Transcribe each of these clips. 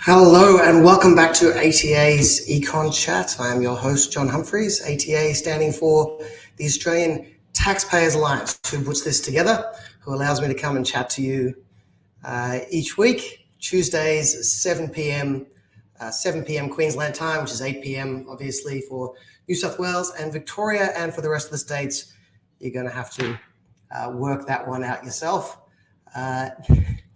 Hello and welcome back to ATA's EconChat. I am your host, John Humphreys, ATA standing for the Australian Taxpayers Alliance, who puts this together, who allows me to come and chat to you each week, Tuesdays, 7 p.m. Queensland time, which is 8 p.m. obviously for New South Wales and Victoria, and for the rest of the states, you're going to have to work that one out yourself.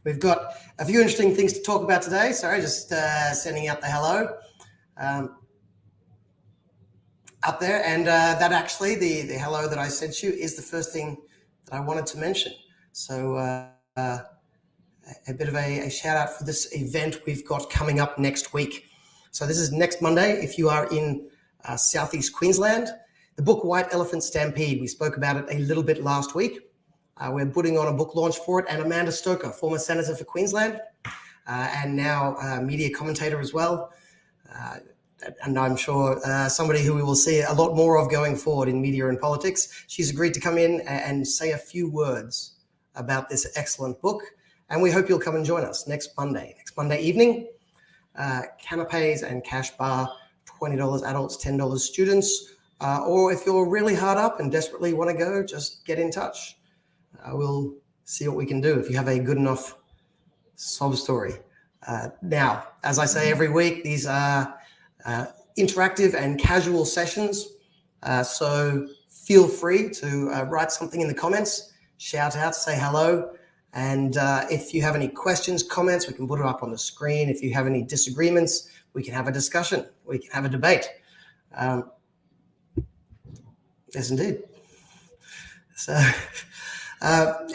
We've got a few interesting things to talk about today. Sorry, just sending out the hello out there. And that actually, the hello that I sent you is the first thing that I wanted to mention. So a bit of a shout out for this event we've got coming up next week. So this is next Monday. If you are in Southeast Queensland, the book White Elephant Stampede, we spoke about it a little bit last week. We're putting on a book launch for it, and Amanda Stoker, former Senator for Queensland, and now media commentator as well. And I'm sure somebody who we will see a lot more of going forward in media and politics. She's agreed to come in and say a few words about this excellent book. And we hope you'll come and join us next Monday evening. Canapes and cash bar, $20 adults, $10 students. Or if you're really hard up and desperately want to go, just get in touch. We'll see what we can do if you have a good enough sob story. Now, as I say every week, these are interactive and casual sessions. So feel free to write something in the comments, shout out, say hello. And if you have any questions, comments, we can put it up on the screen. If you have any disagreements, we can have a discussion. We can have a debate. Yes, indeed. So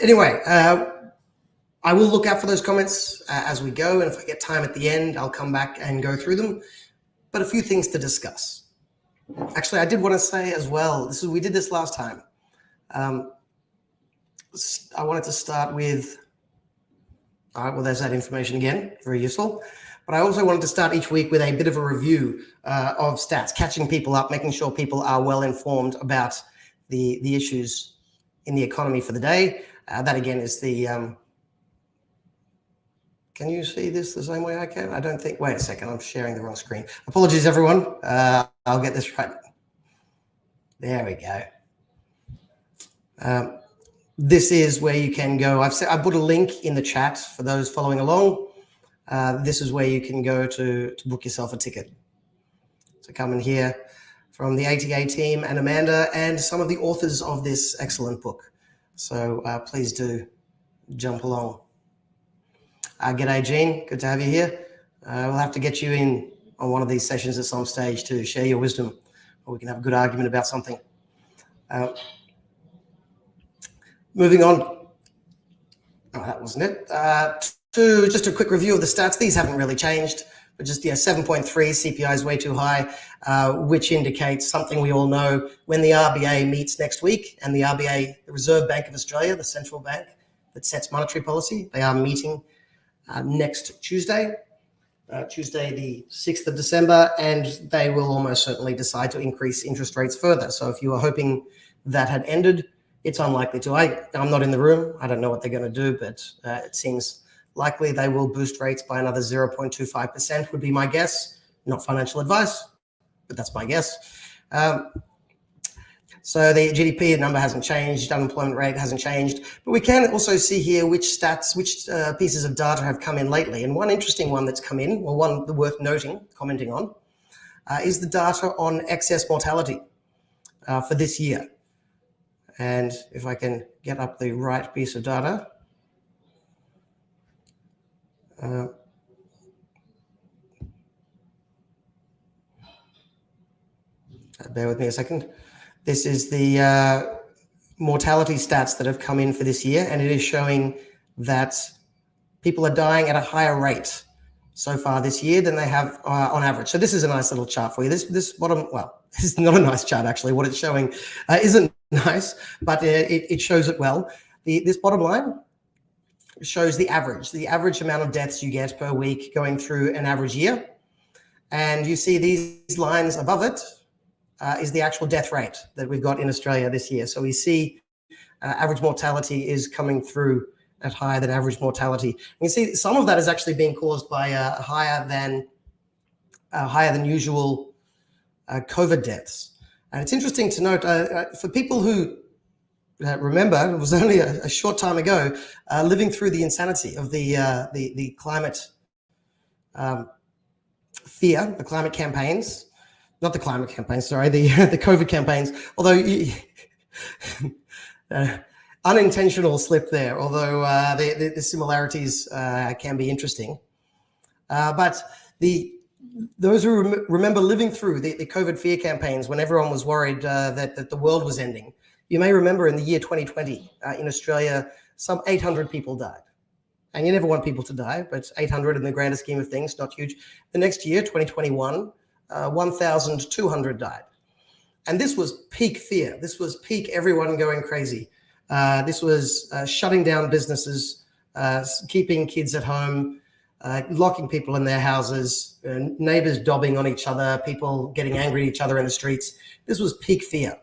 anyway, I will look out for those comments as we go. And if I get time at the end, I'll come back and go through them. But a few things to discuss. Actually, I did want to say as well, we did this last time. I wanted to start with, all right, well, there's that information again, very useful. But I also wanted to start each week with a bit of a review of stats, catching people up, making sure people are well informed about the issues in the economy for the day. That again is the, can you see this the same way I can? I don't think, wait a second, I'm sharing the wrong screen. Apologies, everyone. I'll get this right. There we go. This is where you can go. I put a link in the chat for those following along. This is where you can go to book yourself a ticket. So come and hear from the ATA team and Amanda and some of the authors of this excellent book. So please do jump along. G'day, Jean. Good to have you here. We'll have to get you in on one of these sessions at some stage to share your wisdom, or we can have a good argument about something. Moving on. Oh, that wasn't it. To just a quick review of the stats. These haven't really changed, but just 7.3 CPI is way too high, which indicates something we all know. When the RBA meets next week, and the RBA, the Reserve Bank of Australia, the central bank that sets monetary policy, they are meeting next Tuesday, Tuesday the 6th of December, and they will almost certainly decide to increase interest rates further. So if you were hoping that had ended, it's unlikely to. I'm not in the room. I don't know what they're going to do, but it seems likely they will boost rates by another 0.25% would be my guess. Not financial advice, but that's my guess. So the GDP number hasn't changed, unemployment rate hasn't changed, but we can also see here which stats, which pieces of data have come in lately. And one interesting one that's come in, or one worth noting, commenting on, is the data on excess mortality for this year. And if I can get up the right piece of data. Bear with me a second. This is the mortality stats that have come in for this year, and it is showing that people are dying at a higher rate so far this year than they have on average. So this is a nice little chart for you. This bottom, well, this is not a nice chart actually. What it's showing isn't nice, but it shows it well. This bottom line shows the average amount of deaths you get per week going through an average year. And you see these lines above it is the actual death rate that we've got in Australia this year. So we see average mortality is coming through at higher than average mortality. You can see some of that is actually being caused by higher than usual COVID deaths. And it's interesting to note, for people who remember, it was only a short time ago, living through the insanity of the climate fear, the climate campaigns, not the climate campaigns, sorry, the COVID campaigns, although unintentional slip there, although the similarities can be interesting. But those who remember living through the COVID fear campaigns when everyone was worried that the world was ending, you may remember in the year 2020 in Australia, some 800 people died. And you never want people to die, but 800 in the grander scheme of things, not huge. The next year, 2021, 1,200 died. And this was peak fear. This was peak everyone going crazy. This was shutting down businesses, keeping kids at home, locking people in their houses, neighbors dobbing on each other, people getting angry at each other in the streets. This was peak fear.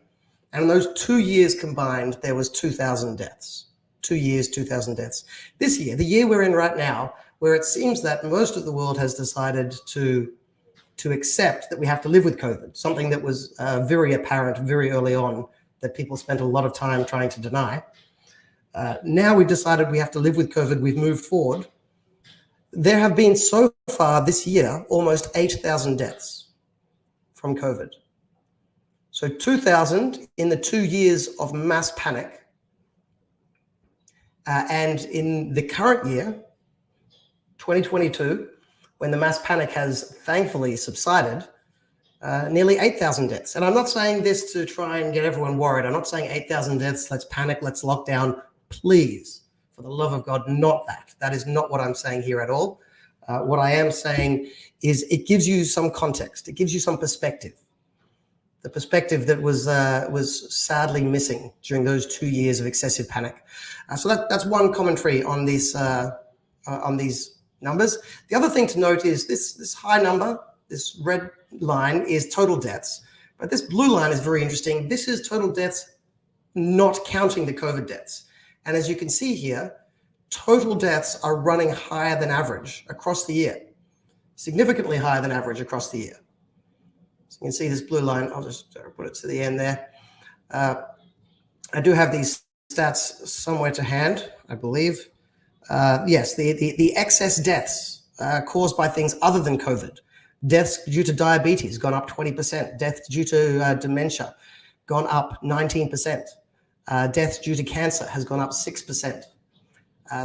And in those 2 years combined, there was 2,000 deaths. 2 years, 2,000 deaths. This year, the year we're in right now, where it seems that most of the world has decided to accept that we have to live with COVID, something that was very apparent very early on that people spent a lot of time trying to deny. Now we've decided we have to live with COVID. We've moved forward. There have been so far this year almost 8,000 deaths from COVID. So 2,000 in the 2 years of mass panic. And in the current year, 2022, when the mass panic has thankfully subsided, nearly 8,000 deaths. And I'm not saying this to try and get everyone worried. I'm not saying 8,000 deaths, let's panic, let's lock down. Please, for the love of God, not that. That is not what I'm saying here at all. What I am saying is it gives you some context. It gives you some perspective. The perspective that was sadly missing during those 2 years of excessive panic. So that's one commentary on these numbers. The other thing to note is this high number, this red line is total deaths, but this blue line is very interesting. This is total deaths not counting the COVID deaths. And as you can see here, total deaths are running higher than average across the year, significantly higher than average across the year. So you can see this blue line. I'll just put it to the end there. I do have these stats somewhere to hand, I believe. Yes, the excess deaths caused by things other than COVID. Deaths due to diabetes gone up 20%. Deaths due to dementia gone up 19%. Deaths due to cancer has gone up 6%.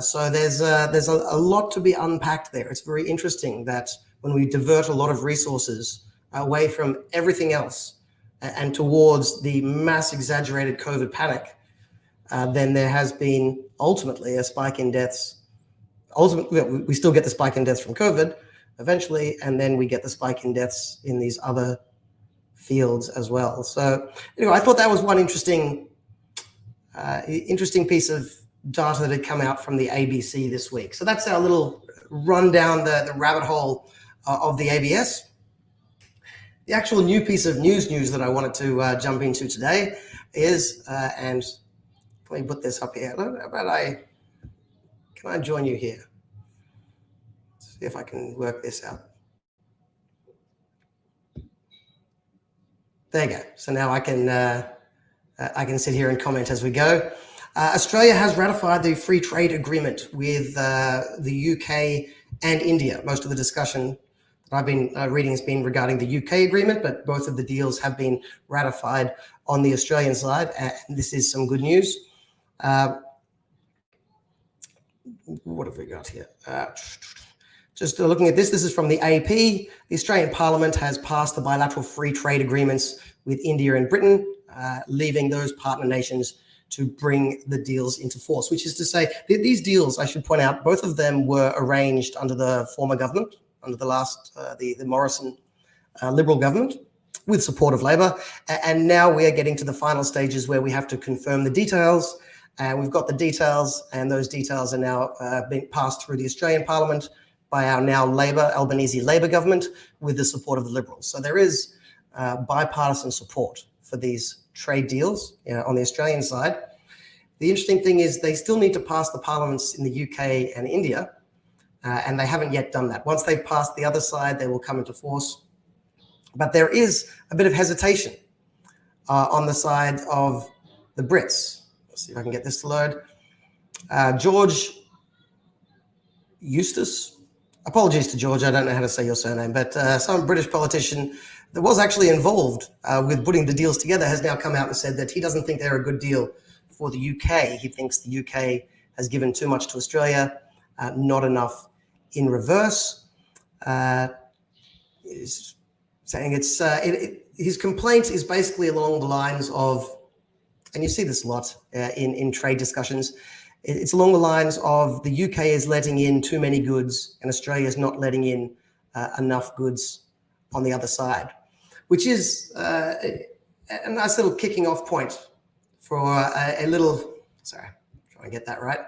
So there's a lot to be unpacked there. It's very interesting that when we divert a lot of resources away from everything else and towards the mass exaggerated COVID panic, then there has been ultimately a spike in deaths. Ultimately, we still get the spike in deaths from COVID eventually, and then we get the spike in deaths in these other fields as well. So anyway, I thought that was one interesting piece of data that had come out from the ABC this week. So that's our little run down the rabbit hole of the ABS. The actual new piece of news that I wanted to jump into today is, and let me put this up here. Can I join you here? See if I can work this out. There you go. So now I can sit here and comment as we go. Australia has ratified the free trade agreement with the UK and India. Most of the discussion that I've been reading has been regarding the UK agreement, but both of the deals have been ratified on the Australian side, and this is some good news. What have we got here? Just looking at this is from the AP. The Australian Parliament has passed the bilateral free trade agreements with India and Britain, leaving those partner nations to bring the deals into force, which is to say that these deals, I should point out, both of them were arranged under the former government, under the last, the Morrison Liberal government, with support of Labor. And now we are getting to the final stages where we have to confirm the details. And we've got the details, and those details are now being passed through the Australian Parliament by our now Albanese Labor government with the support of the Liberals. So there is bipartisan support for these trade deals on the Australian side. The interesting thing is they still need to pass the parliaments in the UK and India, and they haven't yet done that. Once they've passed the other side, they will come into force. But there is a bit of hesitation on the side of the Brits. Let's see if I can get this to load. George Eustace, apologies to George, I don't know how to say your surname, but some British politician that was actually involved with putting the deals together has now come out and said that he doesn't think they're a good deal for the UK. He thinks the UK has given too much to Australia, not enough in reverse. He's saying his complaint is basically along the lines of, and you see this a lot in trade discussions, it's along the lines of the UK is letting in too many goods and Australia is not letting in enough goods on the other side, which is a nice little kicking off point for a little, sorry, try and get that right.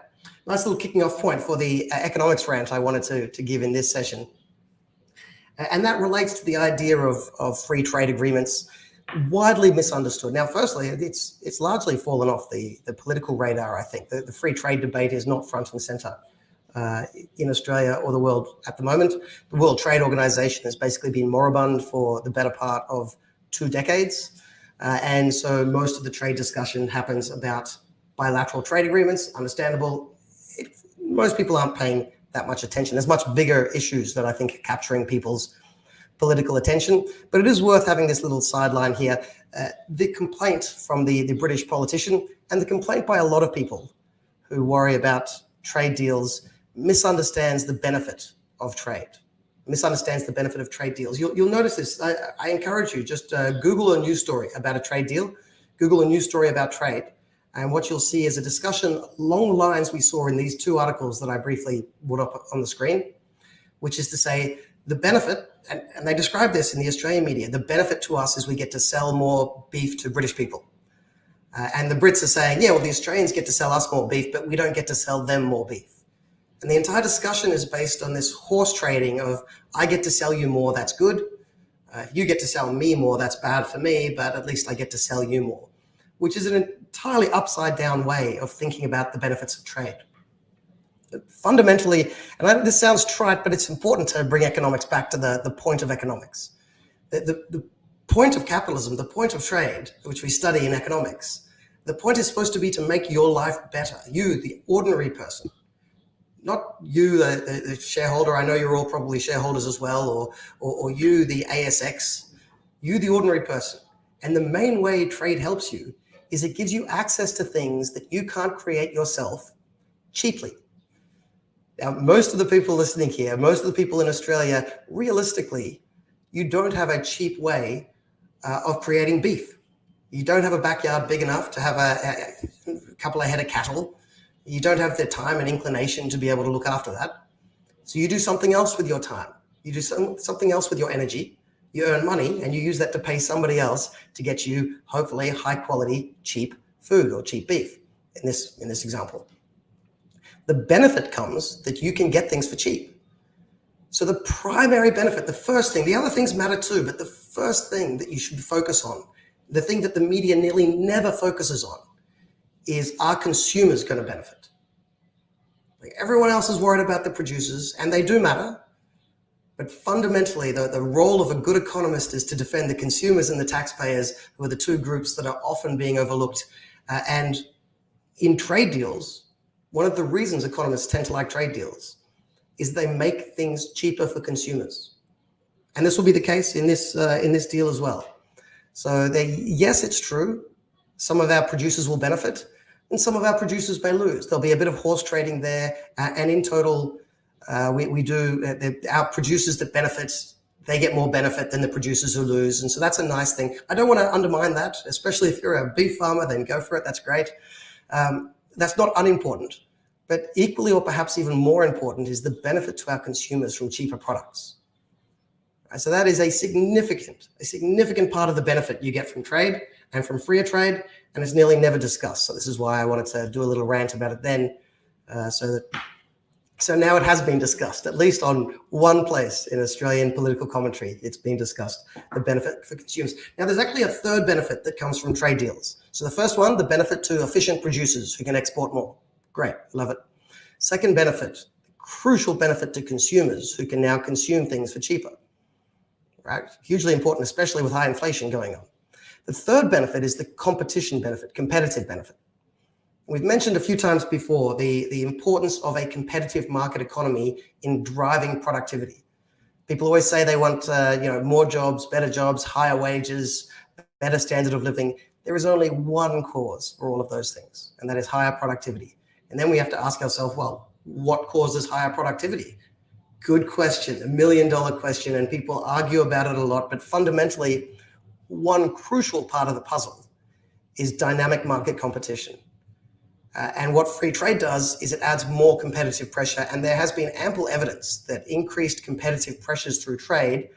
Nice little kicking off point for the economics rant I wanted to give in this session. And that relates to the idea of free trade agreements, widely misunderstood. Now, firstly, it's largely fallen off the political radar, I think. The free trade debate is not front and center in Australia or the world at the moment. The World Trade Organization has basically been moribund for the better part of 2 decades. And so most of the trade discussion happens about bilateral trade agreements, understandable. Most people aren't paying that much attention. There's much bigger issues that I think are capturing people's political attention, but it is worth having this little sideline here. The complaint from the British politician and the complaint by a lot of people who worry about trade deals misunderstands the benefit of trade, misunderstands the benefit of trade deals. You'll notice this. I encourage you, just Google a news story about a trade deal, Google a news story about trade, and what you'll see is a discussion along the lines we saw in these 2 articles that I briefly put up on the screen, which is to say the benefit, and they describe this in the Australian media, the benefit to us is we get to sell more beef to British people. And the Brits are saying, yeah, well, the Australians get to sell us more beef, but we don't get to sell them more beef. And the entire discussion is based on this horse trading of, I get to sell you more, that's good. If you get to sell me more, that's bad for me, but at least I get to sell you more, which is an entirely upside down way of thinking about the benefits of trade. Fundamentally, and this sounds trite, but it's important to bring economics back to the point of economics. The point of capitalism, the point of trade, which we study in economics, the point is supposed to be to make your life better. You, the ordinary person, not you, the shareholder. I know you're all probably shareholders as well, or you, the ASX, you, the ordinary person. And the main way trade helps you is it gives you access to things that you can't create yourself cheaply. Now, most of the people listening here, most of the people in Australia, realistically, you don't have a cheap way of creating beef. You don't have a backyard big enough to have a couple of head of cattle. You don't have the time and inclination to be able to look after that. So you do something else with your time. You do something else with your energy. You earn money and you use that to pay somebody else to get you, hopefully, high quality, cheap food or cheap beef in this example. The benefit comes that you can get things for cheap. So the primary benefit, the first thing, the other things matter too, but the first thing that you should focus on, the thing that the media nearly never focuses on, is, are consumers going to benefit? Like, everyone else is worried about the producers, and they do matter. But fundamentally, the role of a good economist is to defend the consumers and the taxpayers, who are the 2 groups that are often being overlooked. And in trade deals, one of the reasons economists tend to like trade deals is they make things cheaper for consumers. And this will be the case in this deal as well. So yes, it's true. Some of our producers will benefit and some of our producers may lose. There'll be a bit of horse trading there. And in total, our producers that benefit, they get more benefit than the producers who lose. And so that's a nice thing. I don't want to undermine that, especially if you're a beef farmer, then go for it. That's great. That's not unimportant, but equally or perhaps even more important is the benefit to our consumers from cheaper products. So that is a significant part of the benefit you get from trade and from freer trade, and it's nearly never discussed. So this is why I wanted to do a little rant about it then, so that So now it has been discussed, at least on one place in Australian political commentary, it's been discussed, the benefit for consumers. Now, there's actually a third benefit that comes from trade deals. So the first one, the benefit to efficient producers who can export more. Great, love it. Second benefit, crucial benefit to consumers who can now consume things for cheaper. Right? Hugely important, especially with high inflation going on. The third benefit is the competition benefit, competitive benefit. We've mentioned a few times before the importance of a competitive market economy in driving productivity. People always say they want more jobs, better jobs, higher wages, better standard of living. There is only one cause for all of those things, and that is higher productivity. And then we have to ask ourselves, well, what causes higher productivity? Good question, $1 million question, and people argue about it a lot, but fundamentally, one crucial part of the puzzle is dynamic market competition. And what free trade does is it adds more competitive pressure, and there has been ample evidence that increased competitive pressures through trade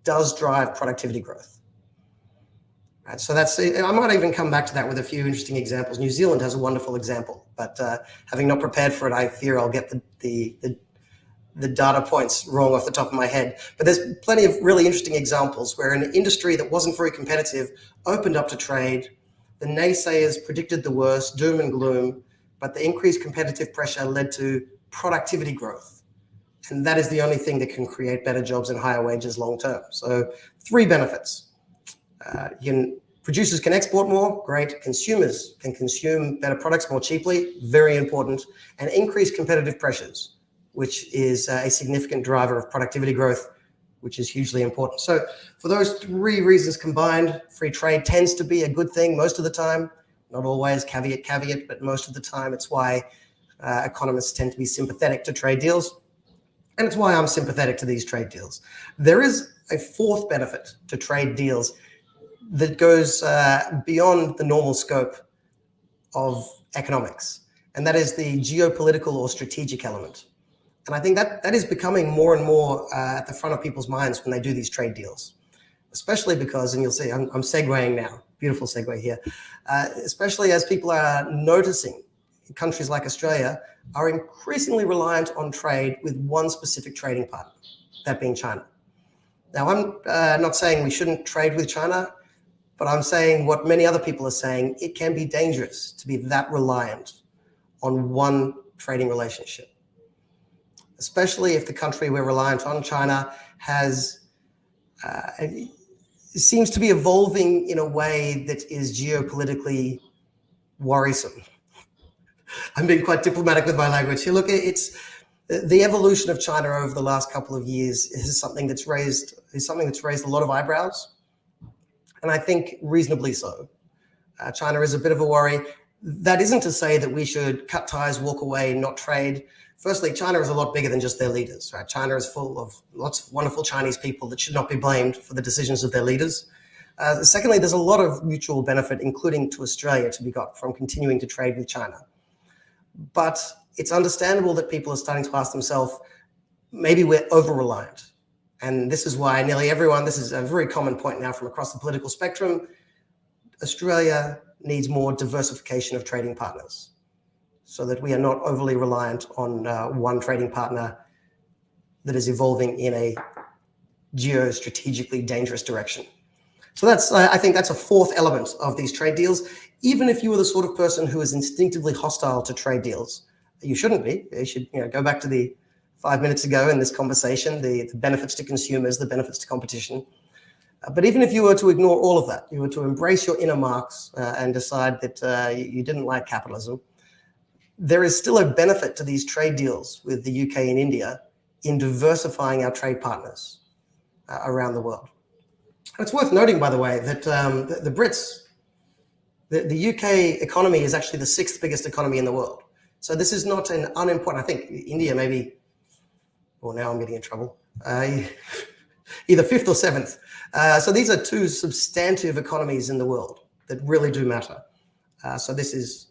does drive productivity growth. Right, so I might even come back to that with a few interesting examples. New Zealand has a wonderful example, but having not prepared for it, I fear I'll get the data points wrong off the top of my head. But there's plenty of really interesting examples where an industry that wasn't very competitive opened up to trade. The naysayers predicted the worst, doom and gloom, but the increased competitive pressure led to productivity growth. And that is the only thing that can create better jobs and higher wages long term. So 3 benefits. Producers can export more, great. Consumers can consume better products more cheaply, very important. And increased competitive pressures, which is a significant driver of productivity growth, which is hugely important. So for those 3 reasons combined, free trade tends to be a good thing most of the time, not always, caveat, but most of the time. It's why economists tend to be sympathetic to trade deals, and it's why I'm sympathetic to these trade deals. There is a 4th benefit to trade deals that goes beyond the normal scope of economics, and that is the geopolitical or strategic element. And I think that is becoming more and more at the front of people's minds when they do these trade deals, especially because, and you'll see, I'm segueing now, beautiful segue here, especially as people are noticing countries like Australia are increasingly reliant on trade with one specific trading partner, that being China. Now, I'm not saying we shouldn't trade with China, but I'm saying what many other people are saying, it can be dangerous to be that reliant on one trading relationship, especially if the country we're reliant on, China, seems to be evolving in a way that is geopolitically worrisome. I'm being quite diplomatic with my language here. Look, it's the evolution of China over the last couple of years is something that's raised a lot of eyebrows, and I think reasonably so. China is a bit of a worry. That isn't to say that we should cut ties, walk away, not trade. Firstly, China is a lot bigger than just their leaders, right? China is full of lots of wonderful Chinese people that should not be blamed for the decisions of their leaders. Secondly, there's a lot of mutual benefit, including to Australia, to be got from continuing to trade with China. But it's understandable that people are starting to ask themselves, maybe we're over-reliant. And this is why nearly everyone, this is a very common point now from across the political spectrum, Australia needs more diversification of trading partners so that we are not overly reliant on one trading partner that is evolving in a geostrategically dangerous direction. So I think that's a 4th element of these trade deals. Even if you are the sort of person who is instinctively hostile to trade deals, you shouldn't be. You should go back to the 5 minutes ago in this conversation, the benefits to consumers, the benefits to competition. But even if you were to ignore all of that, you were to embrace your inner marks and decide that you didn't like capitalism, there is still a benefit to these trade deals with the UK and India in diversifying our trade partners around the world. And it's worth noting, by the way, that the Brits, the UK economy is actually the 6th biggest economy in the world. So this is not an unimportant, I think India maybe, well, now I'm getting in trouble, either 5th or 7th. So these are 2 substantive economies in the world that really do matter. So this is,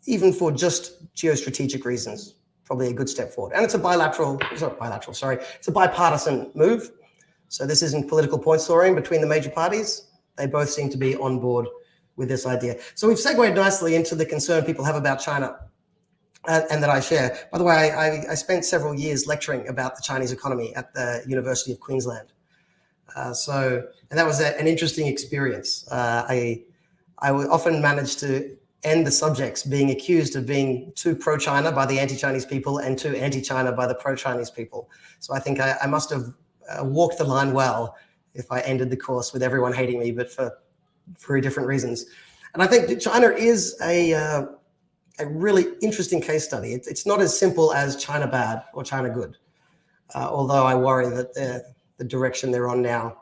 even for just geostrategic reasons, probably a good step forward. And it's a it's a bipartisan move. So this isn't political point scoring between the major parties. They both seem to be on board with this idea. So we've segued nicely into the concern people have about China. and that I share. By the way, I spent several years lecturing about the Chinese economy at the University of Queensland. And that was an interesting experience. I would often manage to end the subjects being accused of being too pro-China by the anti-Chinese people and too anti-China by the pro-Chinese people. So I think I must have walked the line well if I ended the course with everyone hating me, but for very different reasons. And I think that China is a really interesting case study. It's not as simple as China bad or China good, although I worry that the direction they're on now,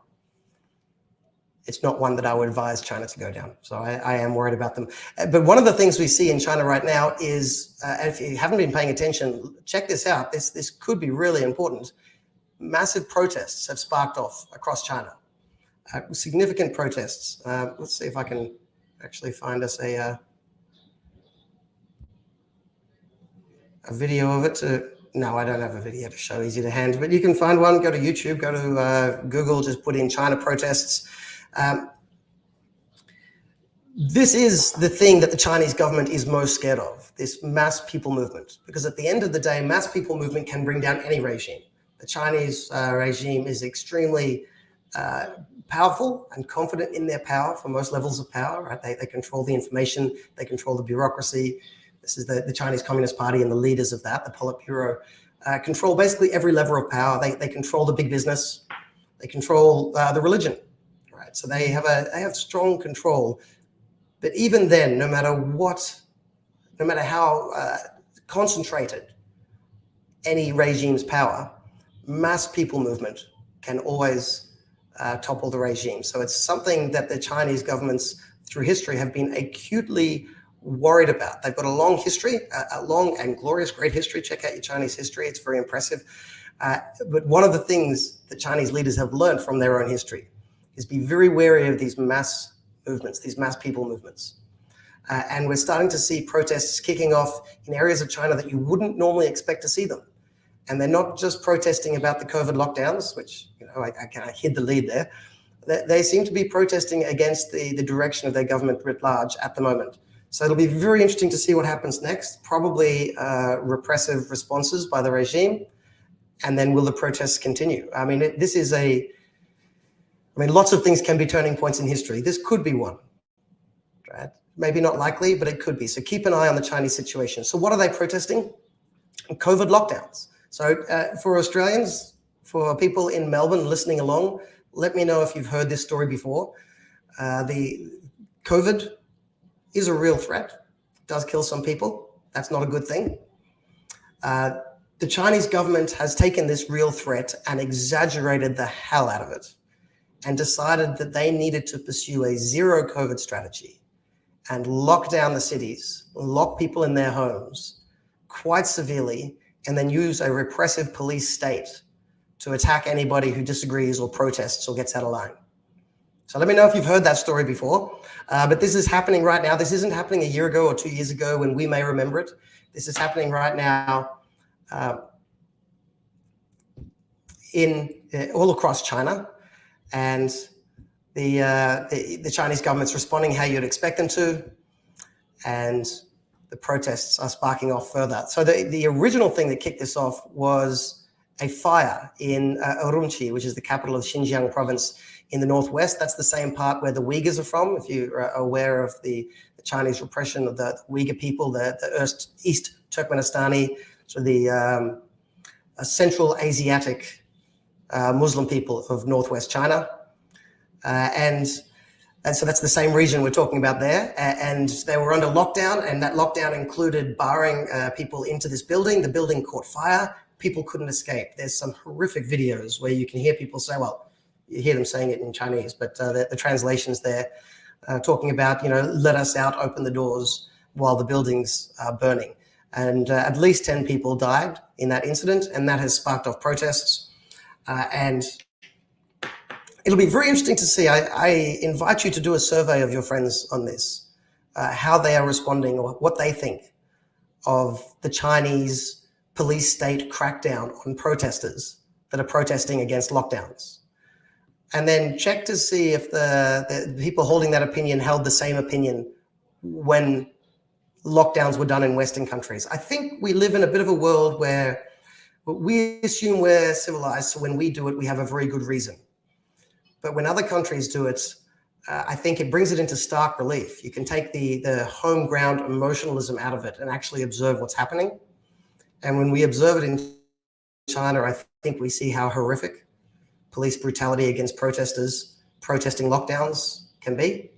it's not one that I would advise China to go down. So I am worried about them. But one of the things we see in China right now is, and if you haven't been paying attention, check this out. This could be really important. Massive protests have sparked off across China. Significant protests. Let's see if I can actually find us a video of it. No, I don't have a video to show, easy to hand, but you can find one. Go to YouTube, go to Google, just put in China protests. This is the thing that the Chinese government is most scared of, this mass people movement, because at the end of the day, mass people movement can bring down any regime. The Chinese regime is extremely powerful and confident in their power for most levels of power. Right? They control the information, they control the bureaucracy. This is the Chinese Communist Party and the leaders of that, the Politburo, control basically every level of power. They control the big business, they control the religion. Right? So they have strong control. But even then, no matter how concentrated any regime's power, mass people movement can always topple the regime. So it's something that the Chinese governments through history have been acutely worried about. They've got a long history, a long and glorious, great history. Check out your Chinese history. It's very impressive. But one of the things that Chinese leaders have learned from their own history is be very wary of these mass movements, these mass people movements. And we're starting to see protests kicking off in areas of China that you wouldn't normally expect to see them. And they're not just protesting about the COVID lockdowns, which, I kind of hid the lead there. They seem to be protesting against the direction of their government writ large at the moment. So it'll be very interesting to see what happens next, probably repressive responses by the regime. And then will the protests continue? I mean, lots of things can be turning points in history. This could be one, right? Maybe not likely, but it could be. So keep an eye on the Chinese situation. So what are they protesting? COVID lockdowns. So for Australians, for people in Melbourne listening along, let me know if you've heard this story before. The COVID is a real threat. It does kill some people. That's not a good thing. The Chinese government has taken this real threat and exaggerated the hell out of it and decided that they needed to pursue a zero COVID strategy and lock down the cities, lock people in their homes quite severely, and then use a repressive police state to attack anybody who disagrees or protests or gets out of line. So let me know if you've heard that story before. But this is happening right now. This isn't happening a year ago or 2 years ago when we may remember it. This is happening right now all across China. And the Chinese government's responding how you'd expect them to. And the protests are sparking off further. So the original thing that kicked this off was a fire in Urumqi, which is the capital of Xinjiang province in the northwest. That's the same part where the Uyghurs are from. If you are aware of the Chinese repression of the Uyghur people, the East Turkmenistani, so the Central Asiatic Muslim people of northwest China. And so that's the same region we're talking about there. And they were under lockdown, and that lockdown included barring people into this building. The building caught fire. People couldn't escape. There's some horrific videos where you can hear people say, well, you hear them saying it in Chinese, but the translations there talking about, let us out, open the doors while the building's are burning. And at least 10 people died in that incident, and that has sparked off protests. And it'll be very interesting to see. I invite you to do a survey of your friends on this, how they are responding or what they think of the Chinese police state crackdown on protesters that are protesting against lockdowns. And then check to see if the people holding that opinion held the same opinion when lockdowns were done in Western countries. I think we live in a bit of a world where we assume we're civilized, so when we do it, we have a very good reason. But when other countries do it, I think it brings it into stark relief. You can take the home ground emotionalism out of it and actually observe what's happening. And when we observe it in China, I think we see how horrific police brutality against protesters protesting lockdowns can be.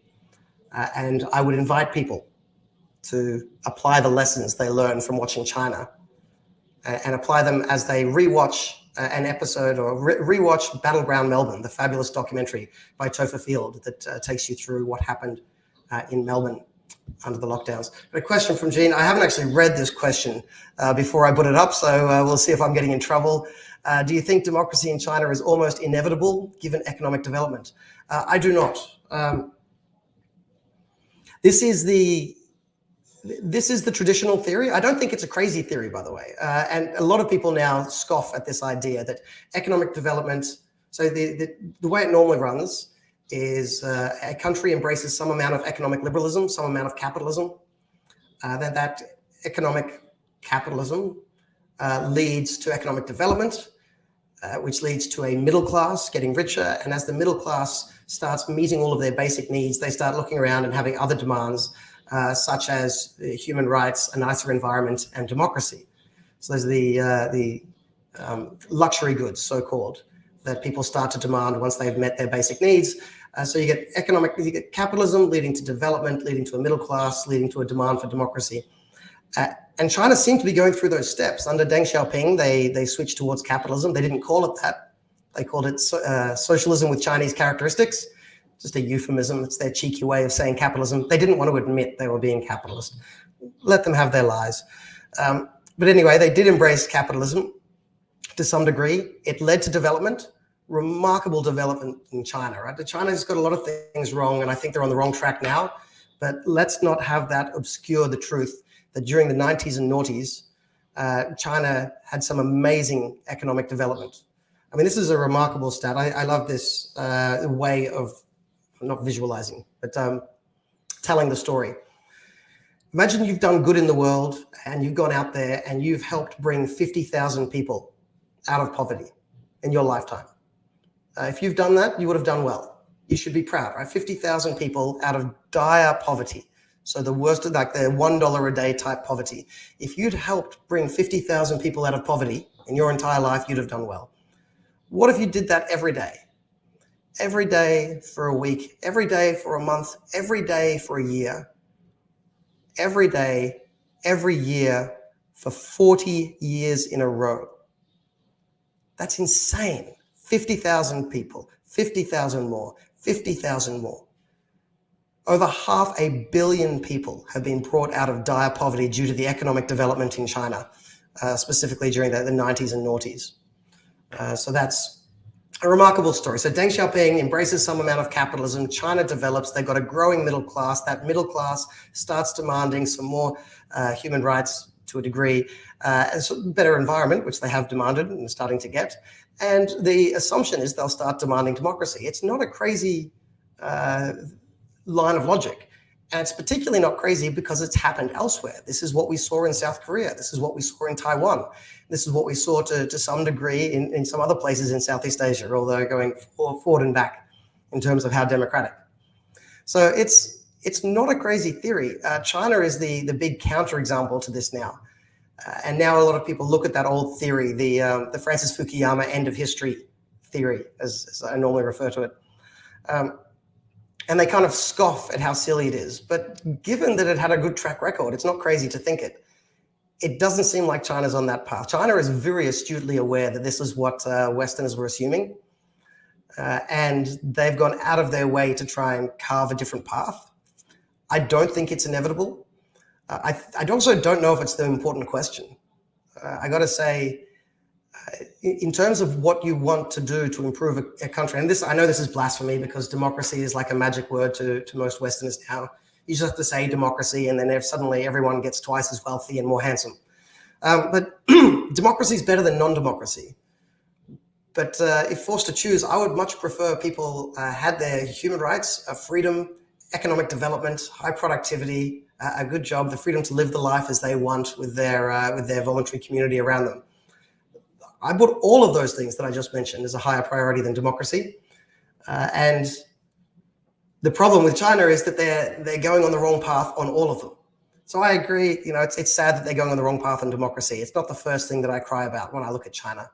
And I would invite people to apply the lessons they learn from watching China and apply them as they rewatch an episode or rewatch Battleground Melbourne, the fabulous documentary by Topher Field that takes you through what happened in Melbourne under the lockdowns. But a question from Jean. I haven't actually read this question before I put it up, so we'll see if I'm getting in trouble. Do you think democracy in China is almost inevitable given economic development? I do not. This is the traditional theory. I don't think it's a crazy theory, by the way. And a lot of people now scoff at this idea that economic development, so the way it normally runs is a country embraces some amount of economic liberalism, some amount of capitalism. Then that economic capitalism leads to economic development, which leads to a middle class getting richer. And as the middle class starts meeting all of their basic needs, they start looking around and having other demands, such as human rights, a nicer environment, and democracy. So those are the luxury goods, so-called, that people start to demand once they've met their basic needs. So you get capitalism leading to development, leading to a middle class, leading to a demand for democracy. And China seemed to be going through those steps. Under Deng Xiaoping, they switched towards capitalism. They didn't call it that. They called it socialism with Chinese characteristics. Just a euphemism. It's their cheeky way of saying capitalism. They didn't want to admit they were being capitalist. Let them have their lies. But anyway, they did embrace capitalism to some degree. It led to development, remarkable development in China, right? China's got a lot of things wrong, and I think they're on the wrong track now. But let's not have that obscure the truth that during the 90s and noughties, China had some amazing economic development. I mean, this is a remarkable stat. I love this way of not visualizing, but telling the story. Imagine you've done good in the world and you've gone out there and you've helped bring 50,000 people out of poverty in your lifetime. If you've done that, you would have done well. You should be proud, right? 50,000 people out of dire poverty. So the worst, like the $1 a day type poverty. If you'd helped bring 50,000 people out of poverty in your entire life, you'd have done well. What if you did that every day? Every day for a week, every day for a month, every day for a year, every day, every year for 40 years in a row. That's insane. 50,000 people, 50,000 more, 50,000 more. Over 500 million people have been brought out of dire poverty due to the economic development in China, specifically during the 90s and noughties. So that's a remarkable story. So Deng Xiaoping embraces some amount of capitalism. China develops. They've got a growing middle class. That middle class starts demanding some more human rights to a degree, a better environment, which they have demanded and are starting to get. And the assumption is they'll start demanding democracy. It's not a crazy line of logic. And it's particularly not crazy because it's happened elsewhere. This is what we saw in South Korea. This is what we saw in Taiwan. This is what we saw to some degree in some other places in Southeast Asia, although going forward and back in terms of how democratic. So it's not a crazy theory. China is the big counterexample to this now. And now a lot of people look at that old theory, the Francis Fukuyama end of history theory, as I normally refer to it. And they kind of scoff at how silly it is. But given that it had a good track record, it's not crazy to think it. It doesn't seem like China's on that path. China is very astutely aware that this is what Westerners were assuming. And they've gone out of their way to try and carve a different path. I don't think it's inevitable. I also don't know if it's the important question. I got to say, in terms of what you want to do to improve a country, and this, I know this is blasphemy because democracy is like a magic word to most Westerners now. You just have to say democracy and then suddenly everyone gets twice as wealthy and more handsome. But democracy is better than non-democracy. But if forced to choose, I would much prefer people had their human rights, freedom, economic development, high productivity, a good job, the freedom to live the life as they want with their voluntary community around them. I put all of those things that I just mentioned as a higher priority than democracy. And the problem with China is that they're going on the wrong path on all of them. So I agree, it's sad that they're going on the wrong path on democracy. It's not the first thing that I cry about when I look at China.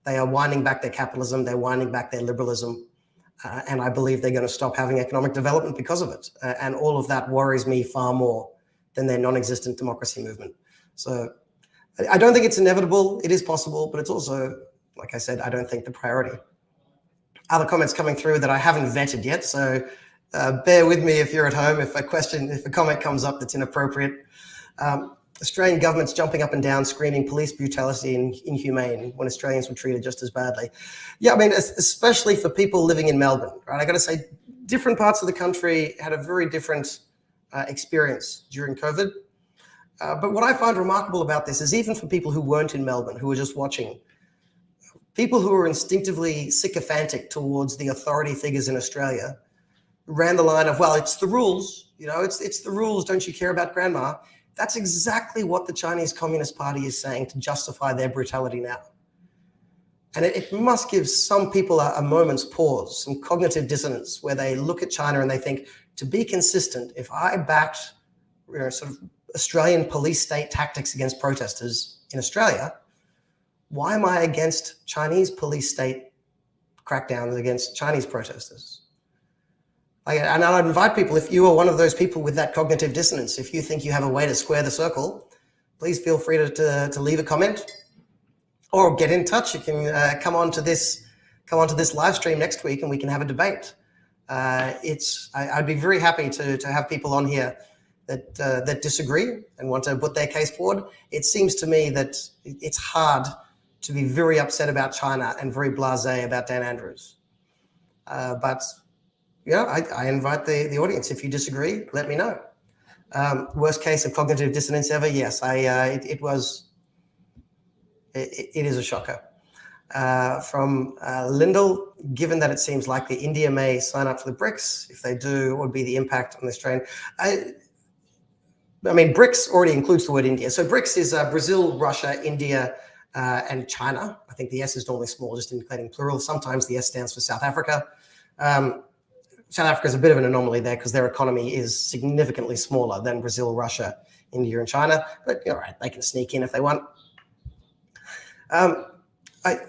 They are winding back their capitalism, they're winding back their liberalism, and I believe they're going to stop having economic development because of it. And all of that worries me far more than their non-existent democracy movement. So I don't think it's inevitable. It is possible, but it's also, like I said, I don't think the priority. Other comments coming through that I haven't vetted yet, so bear with me if you're at home, if a comment comes up that's inappropriate. Australian government's jumping up and down, screaming police brutality and inhumane when Australians were treated just as badly. Yeah, I mean, especially for people living in Melbourne, right? I got to say, different parts of the country had a very different experience during COVID. But what I find remarkable about this is even for people who weren't in Melbourne, who were just watching, people who were instinctively sycophantic towards the authority figures in Australia ran the line of, well, it's the rules, it's the rules, don't you care about grandma? That's exactly what the Chinese Communist Party is saying to justify their brutality now. And it must give some people a moment's pause, some cognitive dissonance, where they look at China and they think, to be consistent, if I backed sort of Australian police state tactics against protesters in Australia, why am I against Chinese police state crackdowns against Chinese protesters? And I'd invite people, if you are one of those people with that cognitive dissonance, if you think you have a way to square the circle, please feel free to leave a comment or get in touch. You can come onto this live stream next week and we can have a debate. I'd be very happy to have people on here that disagree and want to put their case forward. It seems to me that it's hard to be very upset about China and very blasé about Dan Andrews. But I invite the audience. If you disagree, let me know. Worst case of cognitive dissonance ever? Yes, it is a shocker. From Lyndall, given that it seems likely India may sign up for the BRICS, if they do, what would be the impact on this trend? I mean, BRICS already includes the word India. So BRICS is Brazil, Russia, India, and China. I think the S is normally small, just indicating plural. Sometimes the S stands for South Africa. South Africa is a bit of an anomaly there because their economy is significantly smaller than Brazil, Russia, India, and China. But all right, they can sneak in if they want. I'm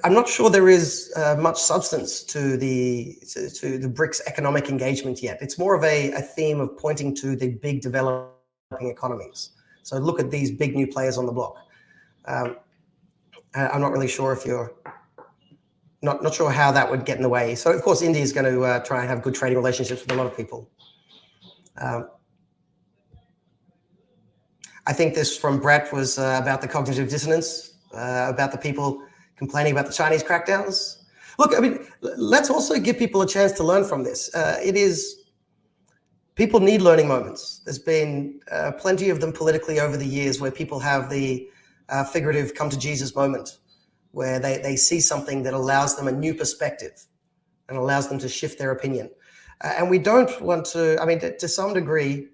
not sure there is much substance to the BRICS economic engagement yet. It's more of a theme of pointing to the big developing economies. So look at these big new players on the block. I'm not really sure if you're not sure how that would get in the way. So of course, India is going to try and have good trading relationships with a lot of people. I think this from Brett was about the cognitive dissonance, about the people complaining about the Chinese crackdowns. Look, I mean, let's also give people a chance to learn from this. People need learning moments. There's been plenty of them politically over the years where people have the figurative come to Jesus moment, where they see something that allows them a new perspective and allows them to shift their opinion. And we don't want to, I mean, to some degree,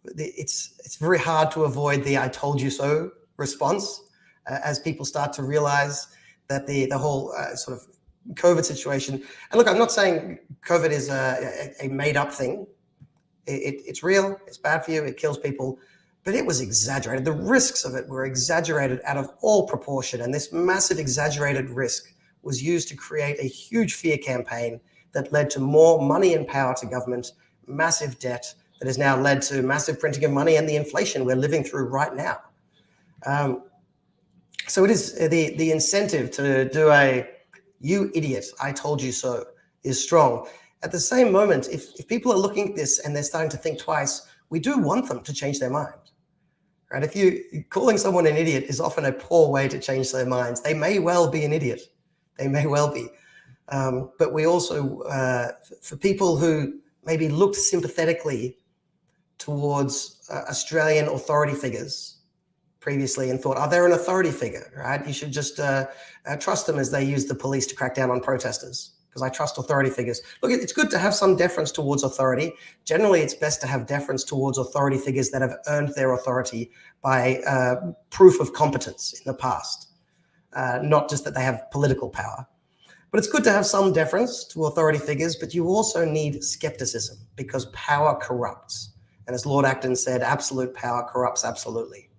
it's very hard to avoid the I told you so response as people start to realize that the whole sort of COVID situation. And look, I'm not saying COVID is a made up thing. It's real, it's bad for you, it kills people. But it was exaggerated. The risks of it were exaggerated out of all proportion. And this massive exaggerated risk was used to create a huge fear campaign that led to more money and power to government, massive debt that has now led to massive printing of money and the inflation we're living through right now. So it is the incentive to do a you idiot, I told you so is strong. At the same moment, if people are looking at this and they're starting to think twice, we do want them to change their mind. Right? If you calling someone an idiot is often a poor way to change their minds. They may well be an idiot. They may well be. But we also, for people who maybe looked sympathetically towards Australian authority figures previously and thought, oh, they're an authority figure, right? You should just trust them as they use the police to crack down on protesters. because I trust authority figures. Look, it's good to have some deference towards authority. Generally, it's best to have deference towards authority figures that have earned their authority by proof of competence in the past, not just that they have political power. But it's good to have some deference to authority figures, but you also need skepticism because power corrupts. And as Lord Acton said, absolute power corrupts absolutely.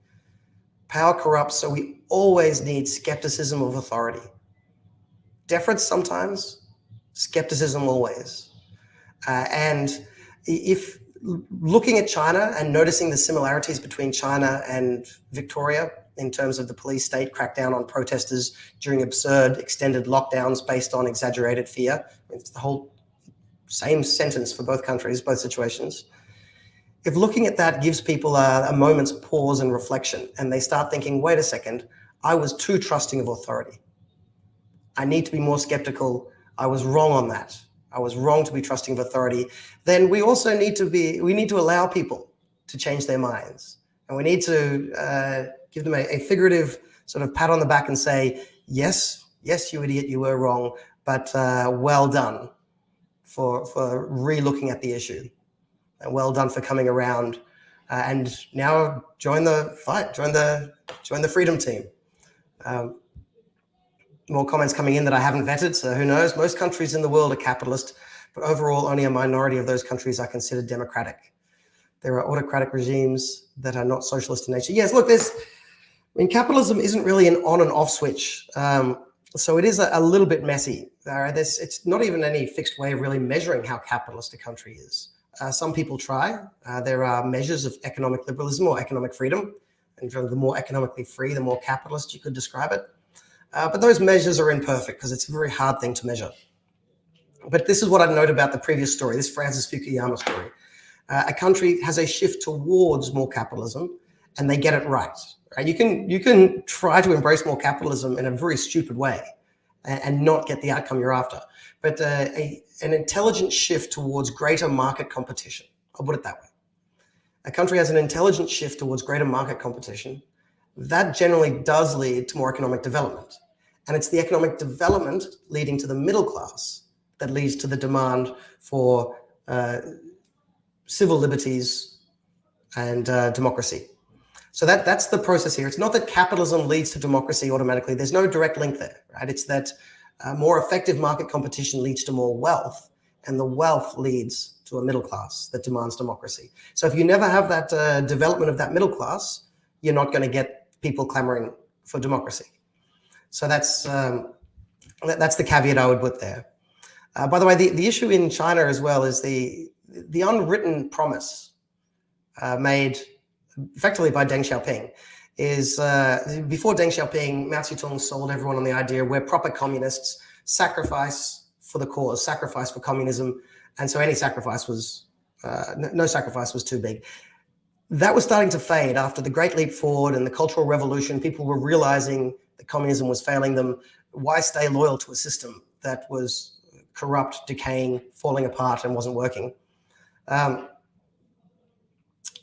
Power corrupts, so we always need skepticism of authority. Deference sometimes, skepticism always. And if looking at China and noticing the similarities between China and Victoria in terms of the police state crackdown on protesters during absurd extended lockdowns based on exaggerated fear, it's the whole same sentence for both countries, both situations. If looking at that gives people a moment's pause and reflection, and they start thinking, wait a second, I was too trusting of authority. I need to be more skeptical. I was wrong on that. I was wrong to be trusting of authority. Then we also need to allow people to change their minds. And we need to give them a figurative sort of pat on the back and say, yes, you idiot, you were wrong, but well done for re-looking at the issue. And well done for coming around. And now join the fight, join the freedom team. More comments coming in that I haven't vetted, so who knows? Most countries in the world are capitalist, but overall only a minority of those countries are considered democratic. There are autocratic regimes that are not socialist in nature. Yes, look, capitalism isn't really an on and off switch. So it is a little bit messy. It's not even any fixed way of really measuring how capitalist a country is. Some people try. There are measures of economic liberalism or economic freedom. And the more economically free, the more capitalist you could describe it. But those measures are imperfect because it's a very hard thing to measure. But this is what I'd note about the previous story, this Francis Fukuyama story. A country has a shift towards more capitalism and they get it right. You can try to embrace more capitalism in a very stupid way and not get the outcome you're after. But an intelligent shift towards greater market competition, I'll put it that way. A country has an intelligent shift towards greater market competition. That generally does lead to more economic development. And it's the economic development leading to the middle class that leads to the demand for civil liberties and democracy. So that's the process here. It's not that capitalism leads to democracy automatically. There's no direct link there, right? It's that more effective market competition leads to more wealth, and the wealth leads to a middle class that demands democracy. So if you never have that development of that middle class, you're not going to get people clamoring for democracy. So that's the caveat I would put there. By the way, the issue in China as well is the unwritten promise made effectively by Deng Xiaoping is before Deng Xiaoping, Mao Zedong sold everyone on the idea we're proper communists, sacrifice for the cause, sacrifice for communism. And so any sacrifice was, no sacrifice was too big. That was starting to fade after the Great Leap Forward and the Cultural Revolution. People were realizing that communism was failing them. Why stay loyal to a system that was corrupt, decaying, falling apart, and wasn't working?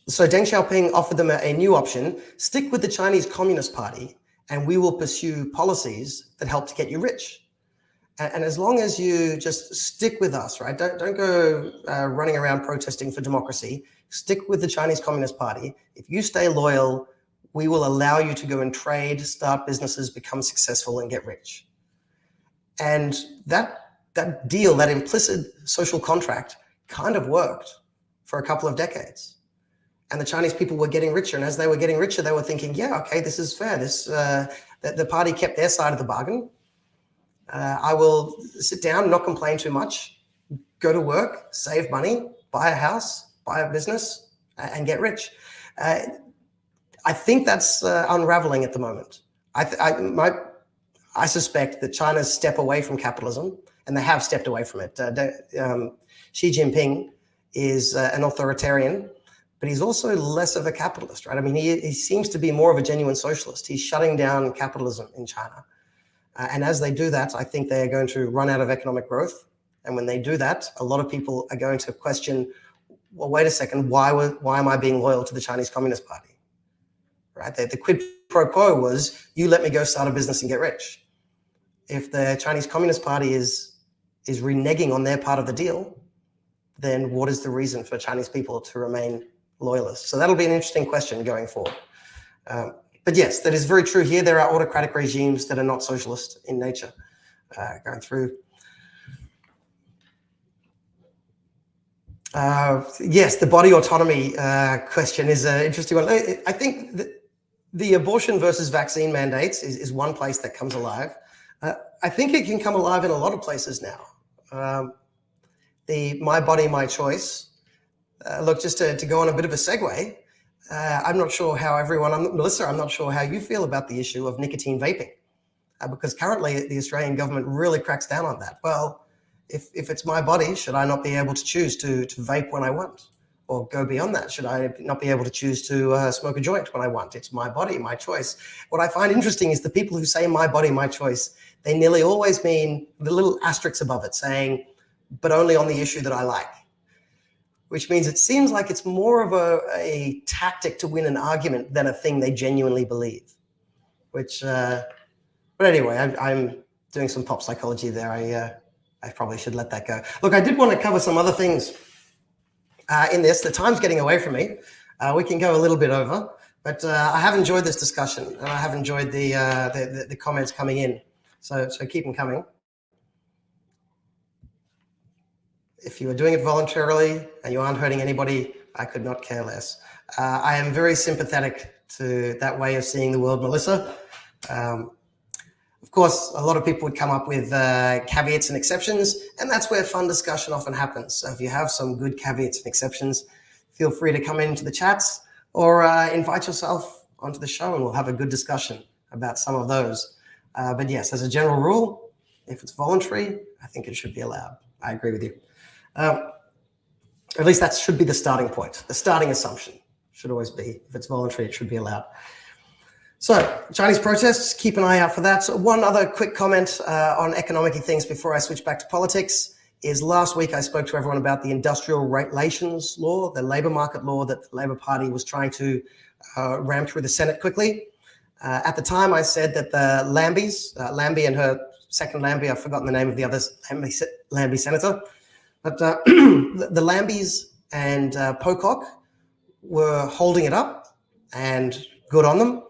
So Deng Xiaoping offered them a new option: stick with the Chinese Communist Party, and we will pursue policies that help to get you rich. And as long as you just stick with us, right? Don't go running around protesting for democracy. Stick with the Chinese Communist Party. If you stay loyal, we will allow you to go and trade, start businesses, become successful, and get rich. And that deal, that implicit social contract, kind of worked for a couple of decades. And the Chinese people were getting richer. And as they were getting richer, they were thinking, yeah, okay, this is fair. The party kept their side of the bargain. I will sit down, not complain too much, go to work, save money, buy a house, buy a business, and get rich. I think that's unraveling at the moment. I suspect that China's step away from capitalism, and they have stepped away from it. Xi Jinping is an authoritarian, but he's also less of a capitalist, right? I mean, he seems to be more of a genuine socialist. He's shutting down capitalism in China. And as they do that, I think they're going to run out of economic growth. And when they do that, a lot of people are going to question, well, wait a second, why am I being loyal to the Chinese Communist Party? Right? The quid pro quo was, you let me go start a business and get rich. If the Chinese Communist Party is is reneging on their part of the deal, then what is the reason for Chinese people to remain loyalists? So that'll be an interesting question going forward. But yes, that is very true here. There are autocratic regimes that are not socialist in nature going through. Yes, the body autonomy question is an interesting one. I think that the abortion versus vaccine mandates is one place that comes alive. I think it can come alive in a lot of places now. The my body, my choice. Look, just to go on a bit of a segue, I'm not sure how Melissa, I'm not sure how you feel about the issue of nicotine vaping, because currently the Australian government really cracks down on that. Well, if it's my body, should I not be able to choose to vape when I want? Or go beyond that, should I not be able to choose to smoke a joint when I want? It's my body, my choice. What I find interesting is the people who say my body, my choice, they nearly always mean the little asterisks above it saying, but only on the issue that I like. Which means it seems like it's more of a tactic to win an argument than a thing they genuinely believe. Which, but anyway, I'm doing some pop psychology there. I probably should let that go. Look, I did want to cover some other things in this. The time's getting away from me. We can go a little bit over, but I have enjoyed this discussion and I have enjoyed the comments coming in. So keep them coming. If you are doing it voluntarily and you aren't hurting anybody, I could not care less. I am very sympathetic to that way of seeing the world, Melissa. Of course, a lot of people would come up with caveats and exceptions, and that's where fun discussion often happens. So if you have some good caveats and exceptions, feel free to come into the chats or invite yourself onto the show and we'll have a good discussion about some of those. But yes, as a general rule, if it's voluntary, I think it should be allowed. I agree with you. At least that should be the starting point. The starting assumption should always be, if it's voluntary, it should be allowed. So Chinese protests, keep an eye out for that. So one other quick comment on economic things before I switch back to politics is last week I spoke to everyone about the industrial relations law, the labor market law that the Labor Party was trying to ram through the Senate quickly. At the time I said that the Lambie and her second Lambie, I've forgotten the name of the other Lambie senator, but the Lambies and Pocock were holding it up, and good on them.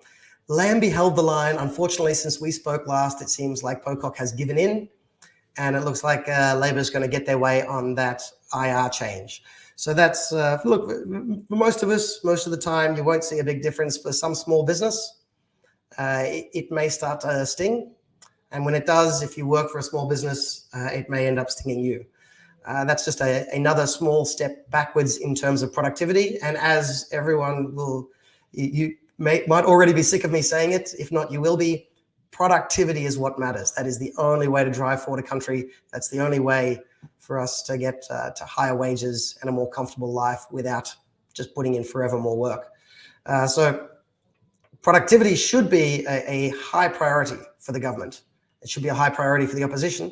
Lambie held the line. Unfortunately, since we spoke last, it seems like Pocock has given in, and it looks like Labor's going to get their way on that IR change. So that's, look, for most of us, most of the time, you won't see a big difference. For some small business, it may start to sting. And when it does, if you work for a small business, it may end up stinging you. That's just another small step backwards in terms of productivity. And as everyone will, you might already be sick of me saying it. If not, you will be. Productivity is what matters. That is the only way to drive forward a country. That's the only way for us to get to higher wages and a more comfortable life without just putting in forever more work. So productivity should be a high priority for the government. It should be a high priority for the opposition.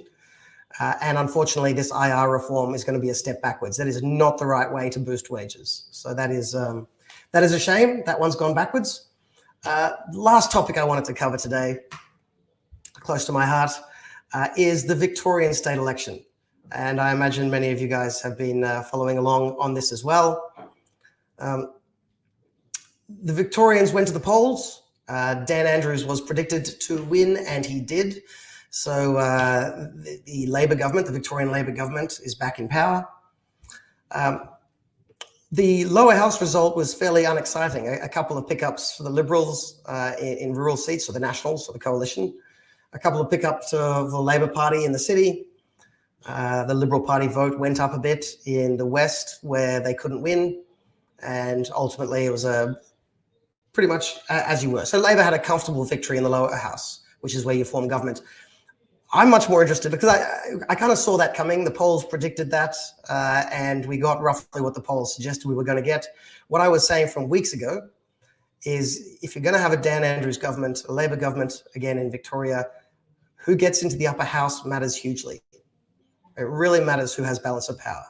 And unfortunately, this IR reform is going to be a step backwards. That is not the right way to boost wages. So that is a shame. That one's gone backwards. Last topic I wanted to cover today, close to my heart, is the Victorian state election. And I imagine many of you guys have been following along on this as well. The Victorians went to the polls. Dan Andrews was predicted to win, and he did. So the Labor government, the Victorian Labor government, is back in power. The lower house result was fairly unexciting. A couple of pickups for the Liberals in rural seats, or the Nationals, or the coalition. A couple of pickups of the Labor Party in the city. The Liberal Party vote went up a bit in the West, where they couldn't win. And ultimately, it was pretty much as you were. So Labor had a comfortable victory in the lower house, which is where you form government. I'm much more interested because I kind of saw that coming. The polls predicted that, and we got roughly what the polls suggested we were going to get. What I was saying from weeks ago is if you're going to have a Dan Andrews government, a Labor government, again in Victoria, who gets into the upper house matters hugely. It really matters who has balance of power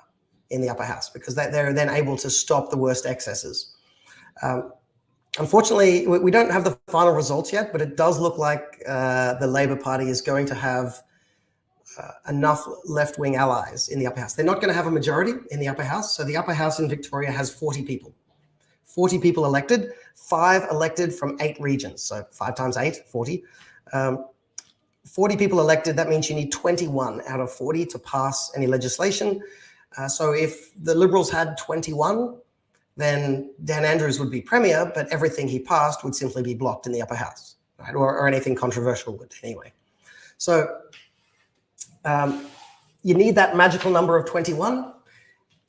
in the upper house, because they're then able to stop the worst excesses. Unfortunately, we don't have the final results yet, but it does look like the Labor Party is going to have enough left-wing allies in the upper house. They're not going to have a majority in the upper house. So the upper house in Victoria has 40 people. 40 people elected, 5 elected from 8 regions. So 5 times 8, 40. 40 people elected, that means you need 21 out of 40 to pass any legislation. So if the Liberals had 21, then Dan Andrews would be Premier, but everything he passed would simply be blocked in the upper house, right? Or anything controversial would anyway. So you need that magical number of 21.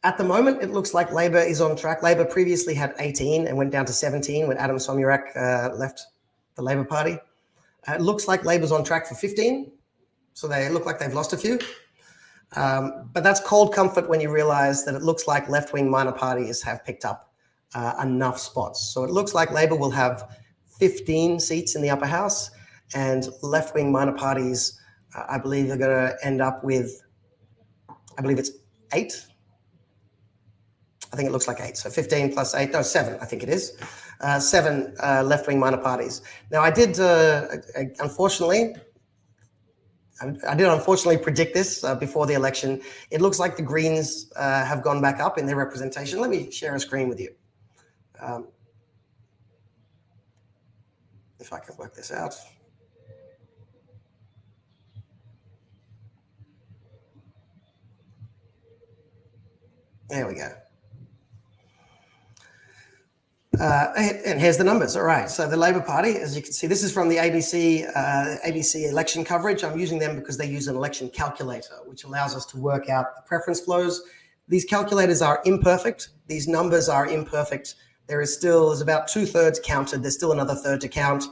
At the moment, it looks like Labor is on track. Labor previously had 18 and went down to 17 when Adam Somyurek left the Labor Party. It looks like Labor's on track for 15, so they look like they've lost a few. But that's cold comfort when you realize that it looks like left-wing minor parties have picked up enough spots. So it looks like Labor will have 15 seats in the upper house, and left-wing minor parties, I believe, are going to end up with, I believe it's 8. I think it looks like 8. So 15 plus 8, no, 7, I think it is. 7 left-wing minor parties. Now, I did, unfortunately predict this before the election. It looks like the Greens have gone back up in their representation. Let me share a screen with you. If I can work this out. There we go. And here's the numbers. All right. So the Labor Party, as you can see, this is from the ABC election coverage. I'm using them because they use an election calculator, which allows us to work out the preference flows. These calculators are imperfect. These numbers are imperfect. There's about 2/3 counted. There's still another third to count.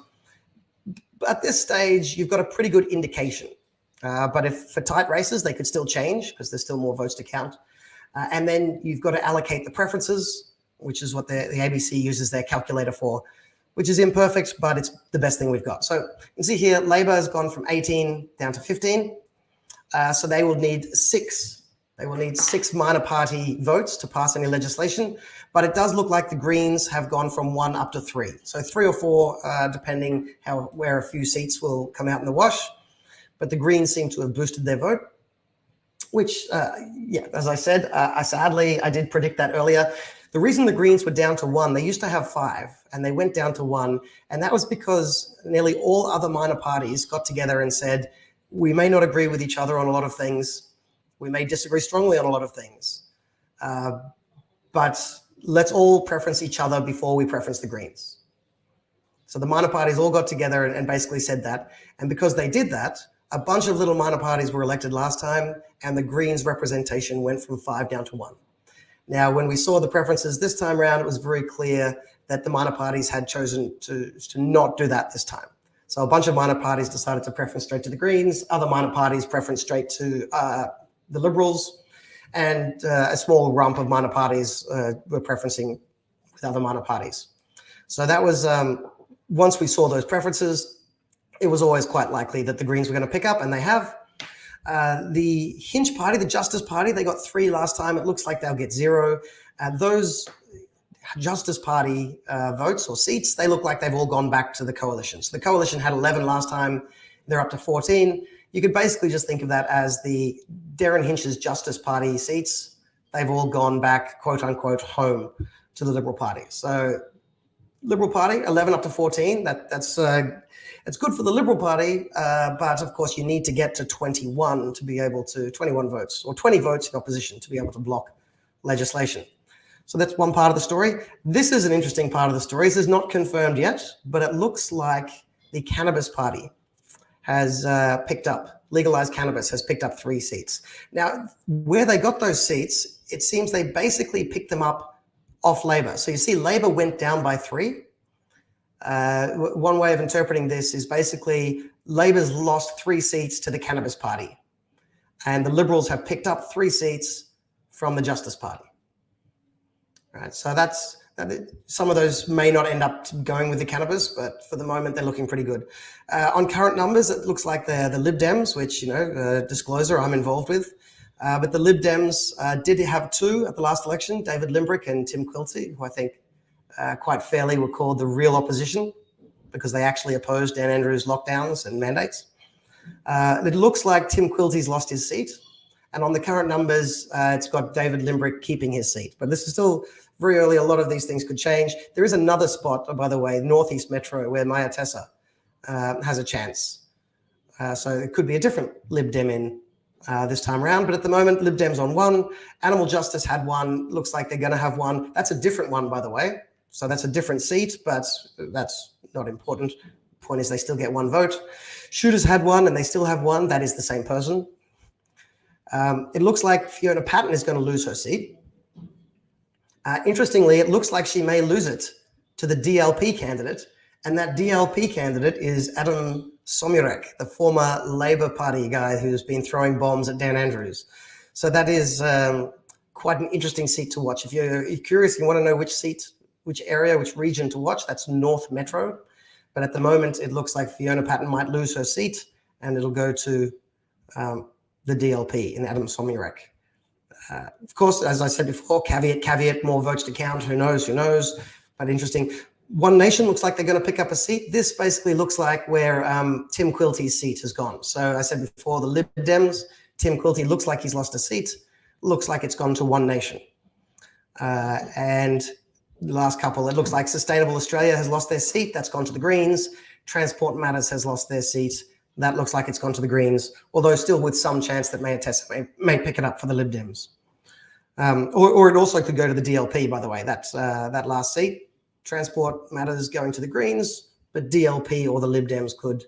But at this stage, you've got a pretty good indication. But if for tight races, they could still change because there's still more votes to count. And then you've got to allocate the preferences, which is what the ABC uses their calculator for, which is imperfect, but it's the best thing we've got. So you can see here, Labor has gone from 18 down to 15. So they will need 6. They will need 6 minor party votes to pass any legislation. But it does look like the Greens have gone from 1 up to 3. So 3 or 4, depending where a few seats will come out in the wash. But the Greens seem to have boosted their vote, which, as I said, I did predict that earlier. The reason the Greens were down to 1, they used to have 5, and they went down to 1. And that was because nearly all other minor parties got together and said, we may not agree with each other on a lot of things. We may disagree strongly on a lot of things. But let's all preference each other before we preference the Greens. So the minor parties all got together and basically said that. And because they did that, a bunch of little minor parties were elected last time, and the Greens representation went from 5 down to 1. Now, when we saw the preferences this time around, it was very clear that the minor parties had chosen to not do that this time. So a bunch of minor parties decided to preference straight to the Greens. Other minor parties preferenced straight to the Liberals. And a small rump of minor parties were preferencing with other minor parties. So that was, once we saw those preferences, it was always quite likely that the Greens were going to pick up, and they have. The Hinch Party, the Justice Party, they got 3 last time. It looks like they'll get 0. Those Justice Party votes or seats, they look like they've all gone back to the coalition. So the coalition had 11 last time. They're up to 14. You could basically just think of that as the Darren Hinch's Justice Party seats. They've all gone back, quote unquote, home to the Liberal Party. So Liberal Party, 11 up to 14. It's good for the Liberal Party, but of course you need to get to 21 to be able to, 21 votes or 20 votes in opposition to be able to block legislation. So that's one part of the story. This is an interesting part of the story. This is not confirmed yet, but it looks like the Cannabis Party has picked up, legalized cannabis has picked up 3 seats. Now, where they got those seats, it seems they basically picked them up off Labor. So you see Labor went down by 3. One way of interpreting this is basically Labor's lost 3 seats to the Cannabis Party, and the Liberals have picked up 3 seats from the Justice Party. Right, so some of those may not end up going with the cannabis, but for the moment they're looking pretty good. On current numbers, it looks like the Lib Dems, which, disclosure, I'm involved with. But the Lib Dems did have 2 at the last election, David Limbrick and Tim Quilty, who I think quite fairly were called the real opposition because they actually opposed Dan Andrews' lockdowns and mandates. It looks like Tim Quilty's lost his seat. And on the current numbers, it's got David Limbrick keeping his seat. But this is still very early. A lot of these things could change. There is another spot, by the way, Northeast Metro, where Maya Tessa has a chance. So it could be a different Lib Dem in this time around. But at the moment, Lib Dem's on one. Animal Justice had one. Looks like they're going to have one. That's a different one, by the way. So that's a different seat, but that's not important. Point is they still get one vote. Shooters had one and they still have one. That is the same person. It looks like Fiona Patten is going to lose her seat. Interestingly, it looks like she may lose it to the DLP candidate. And that DLP candidate is Adam Somyurek, the former Labour Party guy who's been throwing bombs at Dan Andrews. So that is quite an interesting seat to watch. If you're curious, you want to know which seat, which area, which region to watch, that's North Metro. But at the moment, it looks like Fiona Patten might lose her seat and it'll go to the DLP in Adam Somyurek. Of course, as I said before, caveat, more votes to count. Who knows? But interesting. One Nation looks like they're going to pick up a seat. This basically looks like where Tim Quilty's seat has gone. So I said before, the Lib Dems, Tim Quilty looks like he's lost a seat. Looks like it's gone to One Nation. And the last couple, it looks like Sustainable Australia has lost their seat. That's gone to the Greens. Transport Matters has lost their seat. That looks like it's gone to the Greens, although still with some chance that Maya Tessa may pick it up for the Lib Dems. Or it also could go to the DLP, by the way. That's that last seat. Transport Matters going to the Greens, but DLP or the Lib Dems could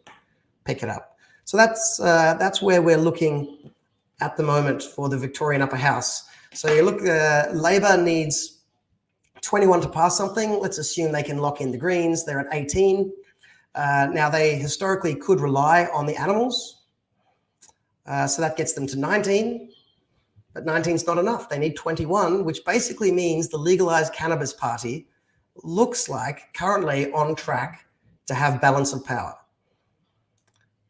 pick it up. So that's where we're looking at the moment for the Victorian Upper House. So you look, Labor needs 21 to pass something. Let's assume they can lock in the Greens. They're at 18. Now, they historically could rely on the animals. So that gets them to 19. But 19 is not enough. They need 21, which basically means the Legalized Cannabis Party looks like currently on track to have balance of power.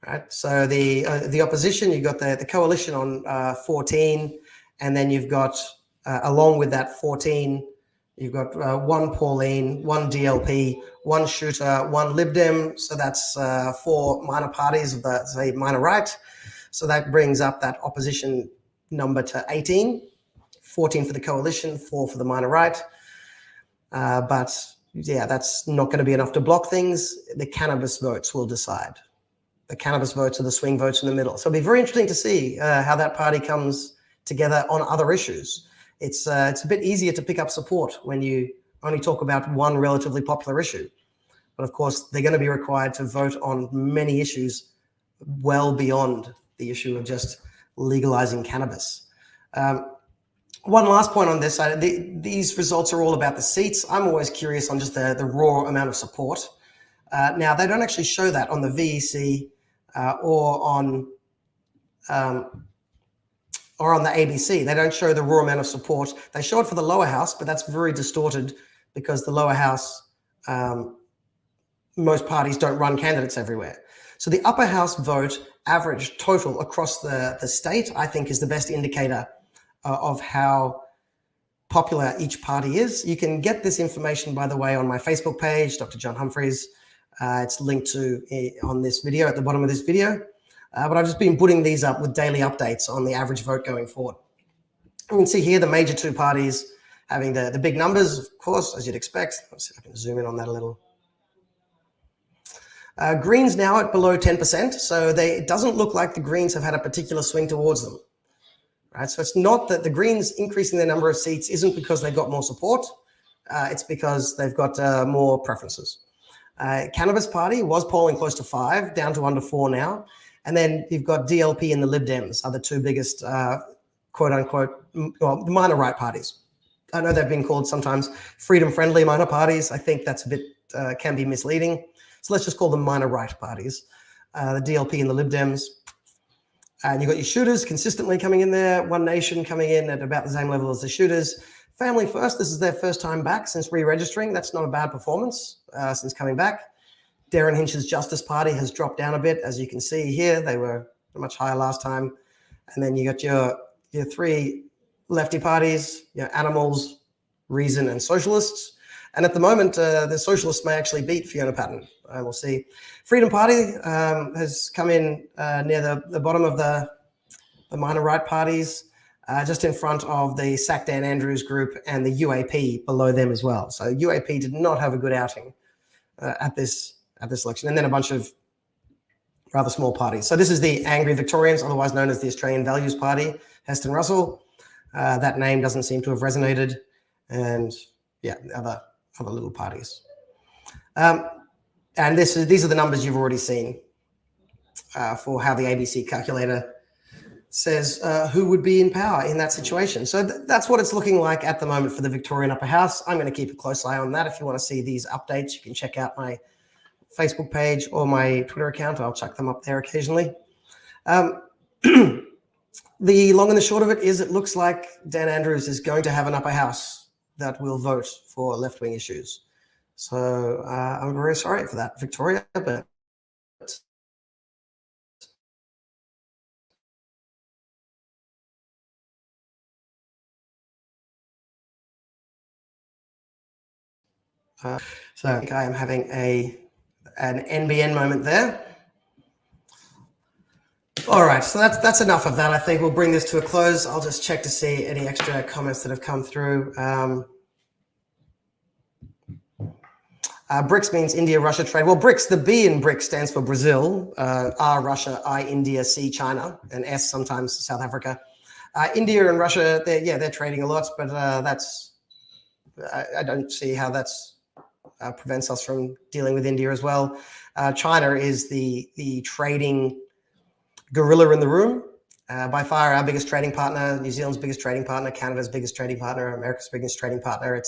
Right? So the opposition, you've got the coalition on 14, and then you've got, along with that 14, you've got one Pauline, one DLP, one Shooter, one Lib Dem. So that's 4 minor parties of the, say, minor right. So that brings up that opposition number to 18, 14 for the coalition, 4 for the minor right. But yeah, that's not going to be enough to block things. The cannabis votes will decide. The cannabis votes are the swing votes in the middle. So it'll be very interesting to see how that party comes together on other issues. It's a bit easier to pick up support when you only talk about one relatively popular issue. But of course, they're going to be required to vote on many issues well beyond the issue of just legalizing cannabis. One last point on this, these results are all about the seats. I'm always curious on just the raw amount of support. Now, they don't actually show that on the VEC or on the ABC. They don't show the raw amount of support. They show it for the lower house, but that's very distorted because the lower house, most parties don't run candidates everywhere. So the upper house vote average total across the state, I think, is the best indicator of how popular each party is. You can get this information, by the way, on my Facebook page, Dr. John Humphreys. It's linked to on this video, at the bottom of this video. But I've just been putting these up with daily updates on the average vote going forward. You can see here the major 2 parties having the big numbers, of course, as you'd expect. Let's see if I can zoom in on that a little. Greens now at below 10%, so it doesn't look like the Greens have had a particular swing towards them. Right? So it's not that the Greens increasing their number of seats isn't because they've got more support. It's because they've got more preferences. Cannabis Party was polling close to 5, down to under 4 now. And then you've got DLP and the Lib Dems are the 2 biggest, quote unquote, well, minor right parties. I know they've been called sometimes freedom-friendly minor parties. I think that's a bit, can be misleading. So let's just call them minor right parties. The DLP and the Lib Dems. And you've got your Shooters consistently coming in there. One Nation coming in at about the same level as the Shooters. Family First, this is their first time back since re-registering. That's not a bad performance since coming back. Darren Hinch's Justice Party has dropped down a bit. As you can see here, they were much higher last time. And then you got your 3 lefty parties, Animals, Reason, and Socialists. And at the moment, the socialists may actually beat Fiona Patten. We'll see. Freedom Party has come in near the bottom of the minor right parties, just in front of the Sack Dan Andrews group and the UAP below them as well. So UAP did not have a good outing at this election. And then a bunch of rather small parties. So this is the Angry Victorians, otherwise known as the Australian Values Party, Heston Russell. That name doesn't seem to have resonated. And yeah, other little parties. And these are the numbers you've already seen for how the ABC calculator says who would be in power in that situation. So that's what it's looking like at the moment for the Victorian Upper House. I'm going to keep a close eye on that. If you want to see these updates, you can check out my Facebook page or my Twitter account. I'll chuck them up there occasionally. The long and the short of it is it looks like Dan Andrews is going to have an upper house that will vote for left-wing issues. So I'm very sorry for that, Victoria, but so I think I am having an NBN moment there. All right, so that's enough of that. I think we'll bring this to a close. I'll just check to see any extra comments that have come through. BRICS means India, Russia trade. Well, BRICS, the B in BRICS stands for Brazil, R, Russia, I, India, C, China, and S sometimes South Africa. India and Russia, they're trading a lot, but I don't see how that's prevents us from dealing with India as well. China is the trading gorilla in the room. By far our biggest trading partner, New Zealand's biggest trading partner, Canada's biggest trading partner, America's biggest trading partner.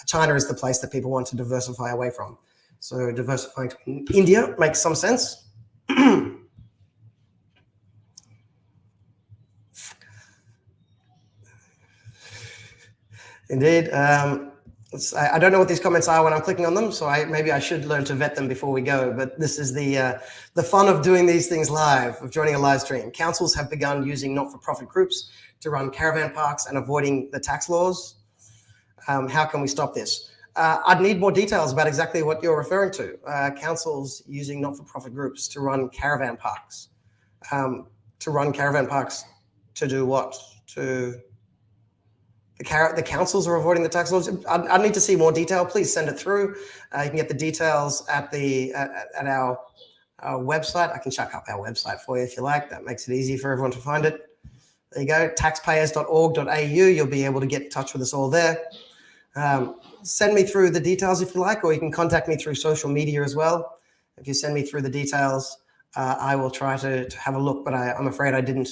China is the place that people want to diversify away from. So diversifying to India makes some sense. Indeed. I don't know what these comments are when I'm clicking on them, so maybe I should learn to vet them before we go. But this is the fun of doing these things live, of joining a live stream. Councils have begun using not-for-profit groups to run caravan parks and avoiding the tax laws. How can we stop this? I'd need more details about exactly what you're referring to. Councils using not-for-profit groups to run caravan parks. To do what? The councils are avoiding the tax laws. I need to see more detail. Please send it through. You can get the details at our website. I can chuck up our website for you if you like. That makes it easy for everyone to find it. There you go, taxpayers.org.au. You'll be able to get in touch with us all there. Send me through the details if you like, or you can contact me through social media as well. If you send me through the details, I will try to have a look, but I'm afraid I didn't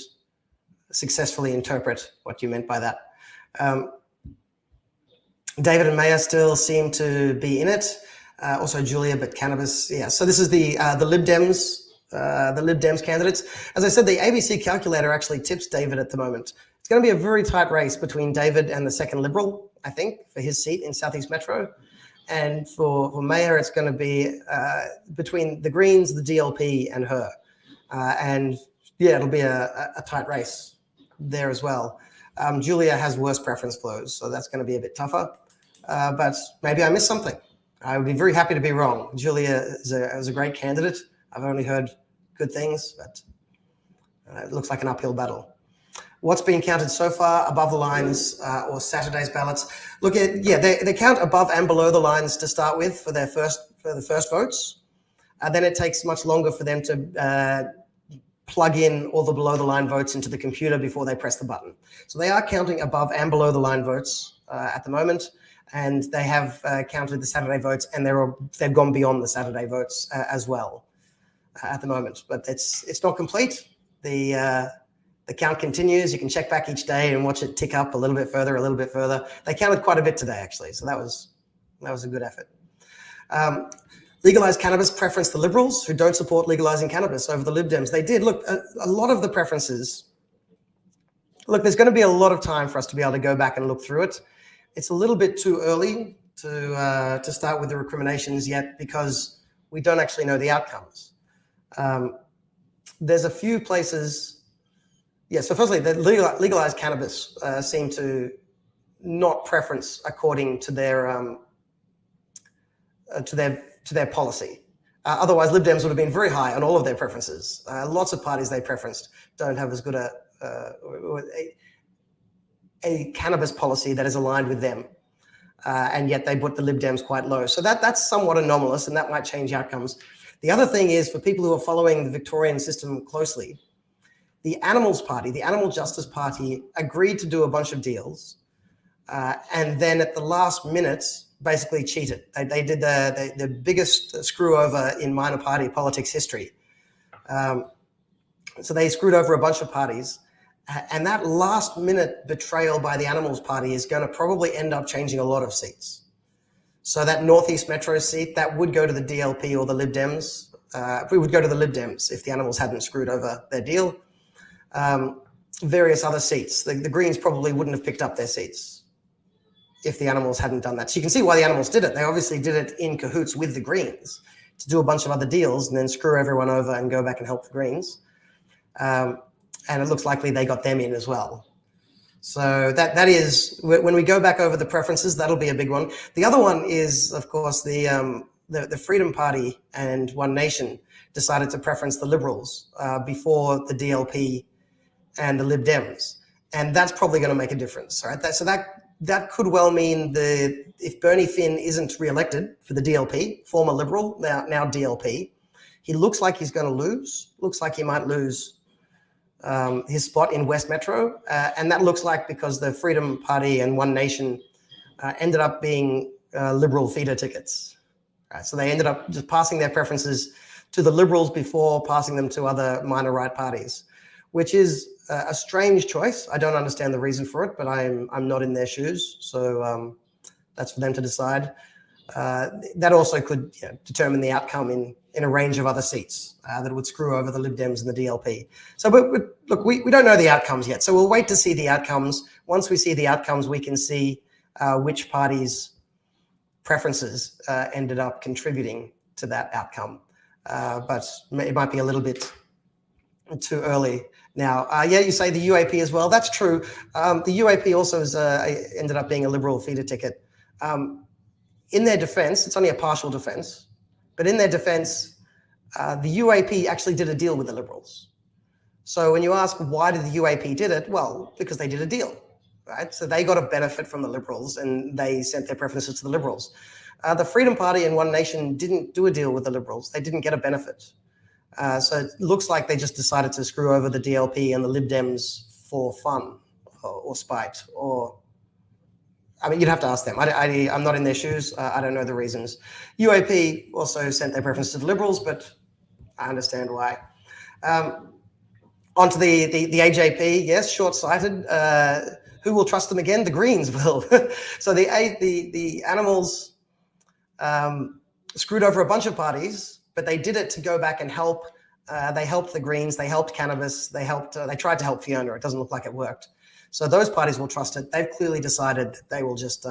successfully interpret what you meant by that. David and Maya still seem to be in it. Also Julia, but cannabis. Yeah. So this is the Lib Dems candidates. As I said, the ABC calculator actually tips David at the moment. It's going to be a very tight race between David and the second Liberal, I think, for his seat in Southeast Metro. And for Mayor, it's going to be between the Greens, the DLP, and her. And yeah, it'll be a tight race there as well. Julia has worse preference flows, so that's going to be a bit tougher. But maybe I missed something. I would be very happy to be wrong. Julia is a great candidate. I've only heard good things, but it looks like an uphill battle. What's been counted so far above the lines or Saturday's ballots? Look at they count above and below the lines to start with for the first votes. Then it takes much longer for them to plug in all the below the line votes into the computer before they press the button. So they are counting above and below the line votes at the moment, and they have counted the Saturday votes, and they've gone beyond the Saturday votes as well at the moment. But it's not complete. The count continues. You can check back each day and watch it tick up a little bit further. They counted quite a bit today, actually, so that was a good effort. Legalized cannabis preference the Liberals, who don't support legalizing cannabis, over the Lib Dems. They did. Look, a lot of the preferences. Look, there's going to be a lot of time for us to be able to go back and look through it. It's a little bit too early to start with the recriminations yet, because we don't actually know the outcomes. There's a few places. Yeah, so firstly, the legalized cannabis seem to not preference according to their to their policy. Otherwise, Lib Dems would have been very high on all of their preferences. Lots of parties they preferenced don't have as good a cannabis policy that is aligned with them. And yet they put the Lib Dems quite low. So that's somewhat anomalous, and that might change outcomes. The other thing is, for people who are following the Victorian system closely, the Animals Party, the Animal Justice Party, agreed to do a bunch of deals, and then at the last minute basically cheated. They did the biggest screw over in minor party politics history. So they screwed over a bunch of parties. And that last minute betrayal by the Animals Party is going to probably end up changing a lot of seats. So that Northeast Metro seat, that would go to the DLP or the Lib Dems. We would go to the Lib Dems if the Animals hadn't screwed over their deal. Various other seats. The Greens probably wouldn't have picked up their seats if the Animals hadn't done that. So you can see why the Animals did it. They obviously did it in cahoots with the Greens to do a bunch of other deals and then screw everyone over and go back and help the Greens. And it looks likely they got them in as well. So that is, when we go back over the preferences, that'll be a big one. The other one is, of course, the Freedom Party and One Nation decided to preference the Liberals before the DLP and the Lib Dems. And that's probably going to make a difference, right? So that could well mean if Bernie Finn isn't re-elected for the DLP, former Liberal, now DLP, he looks like he's going to lose. Looks like he might lose his spot in West Metro, and that looks like because the Freedom Party and One Nation ended up being Liberal feeder tickets. Right, so they ended up just passing their preferences to the Liberals before passing them to other minor right parties, which is a strange choice. I don't understand the reason for it, but I'm not in their shoes, so that's for them to decide. That also could determine the outcome in a range of other seats that would screw over the Lib Dems and the DLP. So, but look, we don't know the outcomes yet. So we'll wait to see the outcomes. Once we see the outcomes, we can see which parties' preferences ended up contributing to that outcome. But it might be a little bit too early now. You say the UAP as well. That's true. The UAP also ended up being a Liberal feeder ticket. In their defense, it's only a partial defense, but in their defense, the UAP actually did a deal with the Liberals. So when you ask why did the UAP did it, well, because they did a deal, right? So they got a benefit from the Liberals and they sent their preferences to the Liberals. The Freedom Party and One Nation didn't do a deal with the Liberals. They didn't get a benefit. So it looks like they just decided to screw over the DLP and the Lib Dems for fun or spite or... I mean, you'd have to ask them. I'm not in their shoes. I don't know the reasons. UAP also sent their preference to the Liberals, but I understand why. Onto the AJP, yes, short-sighted. Who will trust them again? The Greens will. So the Animals screwed over a bunch of parties, but they did it to go back and help. They helped the Greens. They helped cannabis. They tried to help Fiona. It doesn't look like it worked. So those parties will trust it. They've clearly decided that they will just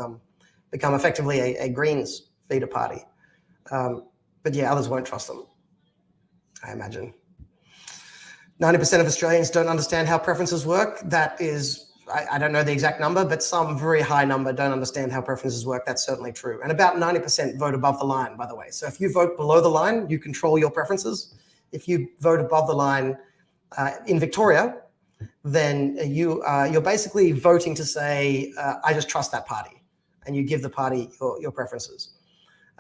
become effectively a Greens feeder party. But yeah, others won't trust them, I imagine. 90% of Australians don't understand how preferences work. That is, I don't know the exact number, but some very high number don't understand how preferences work. That's certainly true. And about 90% vote above the line, by the way. So if you vote below the line, you control your preferences. If you vote above the line in Victoria, then you're basically voting to say, I just trust that party, and you give the party your preferences.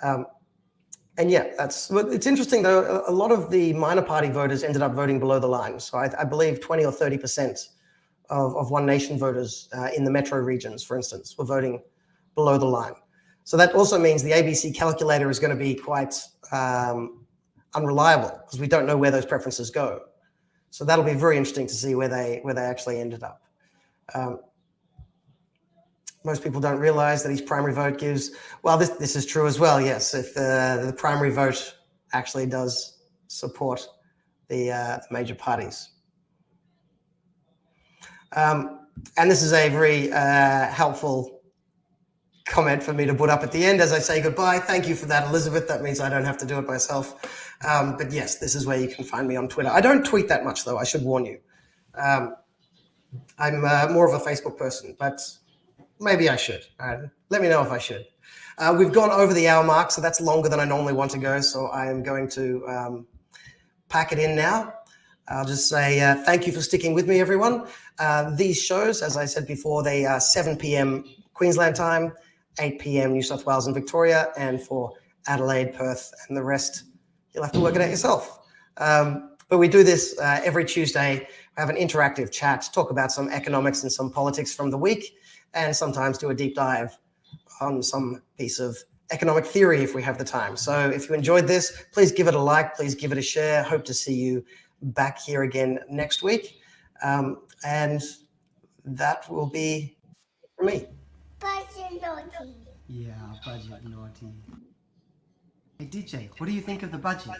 And yeah, it's interesting though, a lot of the minor party voters ended up voting below the line. So I believe 20 or 30% of One Nation voters in the metro regions, for instance, were voting below the line. So that also means the ABC calculator is going to be quite unreliable because we don't know where those preferences go. So that'll be very interesting to see where they actually ended up. Most people don't realize that each primary vote gives, well, this is true as well, yes. If the primary vote actually does support the major parties. And this is a very helpful comment for me to put up at the end as I say goodbye. Thank you for that, Elizabeth. That means I don't have to do it myself. But yes, this is where you can find me on Twitter. I don't tweet that much, though, I should warn you. I'm more of a Facebook person, but maybe I should. Let me know if I should. We've gone over the hour mark, so that's longer than I normally want to go. So I am going to pack it in now. I'll just say thank you for sticking with me, everyone. These shows, as I said before, they are 7 p.m. Queensland time, 8 p.m. New South Wales and Victoria, and for Adelaide, Perth, and the rest, you'll have to work it out yourself. But we do this every Tuesday. We have an interactive chat, talk about some economics and some politics from the week, and sometimes do a deep dive on some piece of economic theory if we have the time. So if you enjoyed this, please give it a like, please give it a share. Hope to see you back here again next week. And that will be for me. Budget naughty. Yeah, budget naughty. Hey DJ, what do you think of the budget?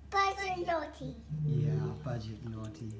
Budget naughty. Yeah, budget naughty.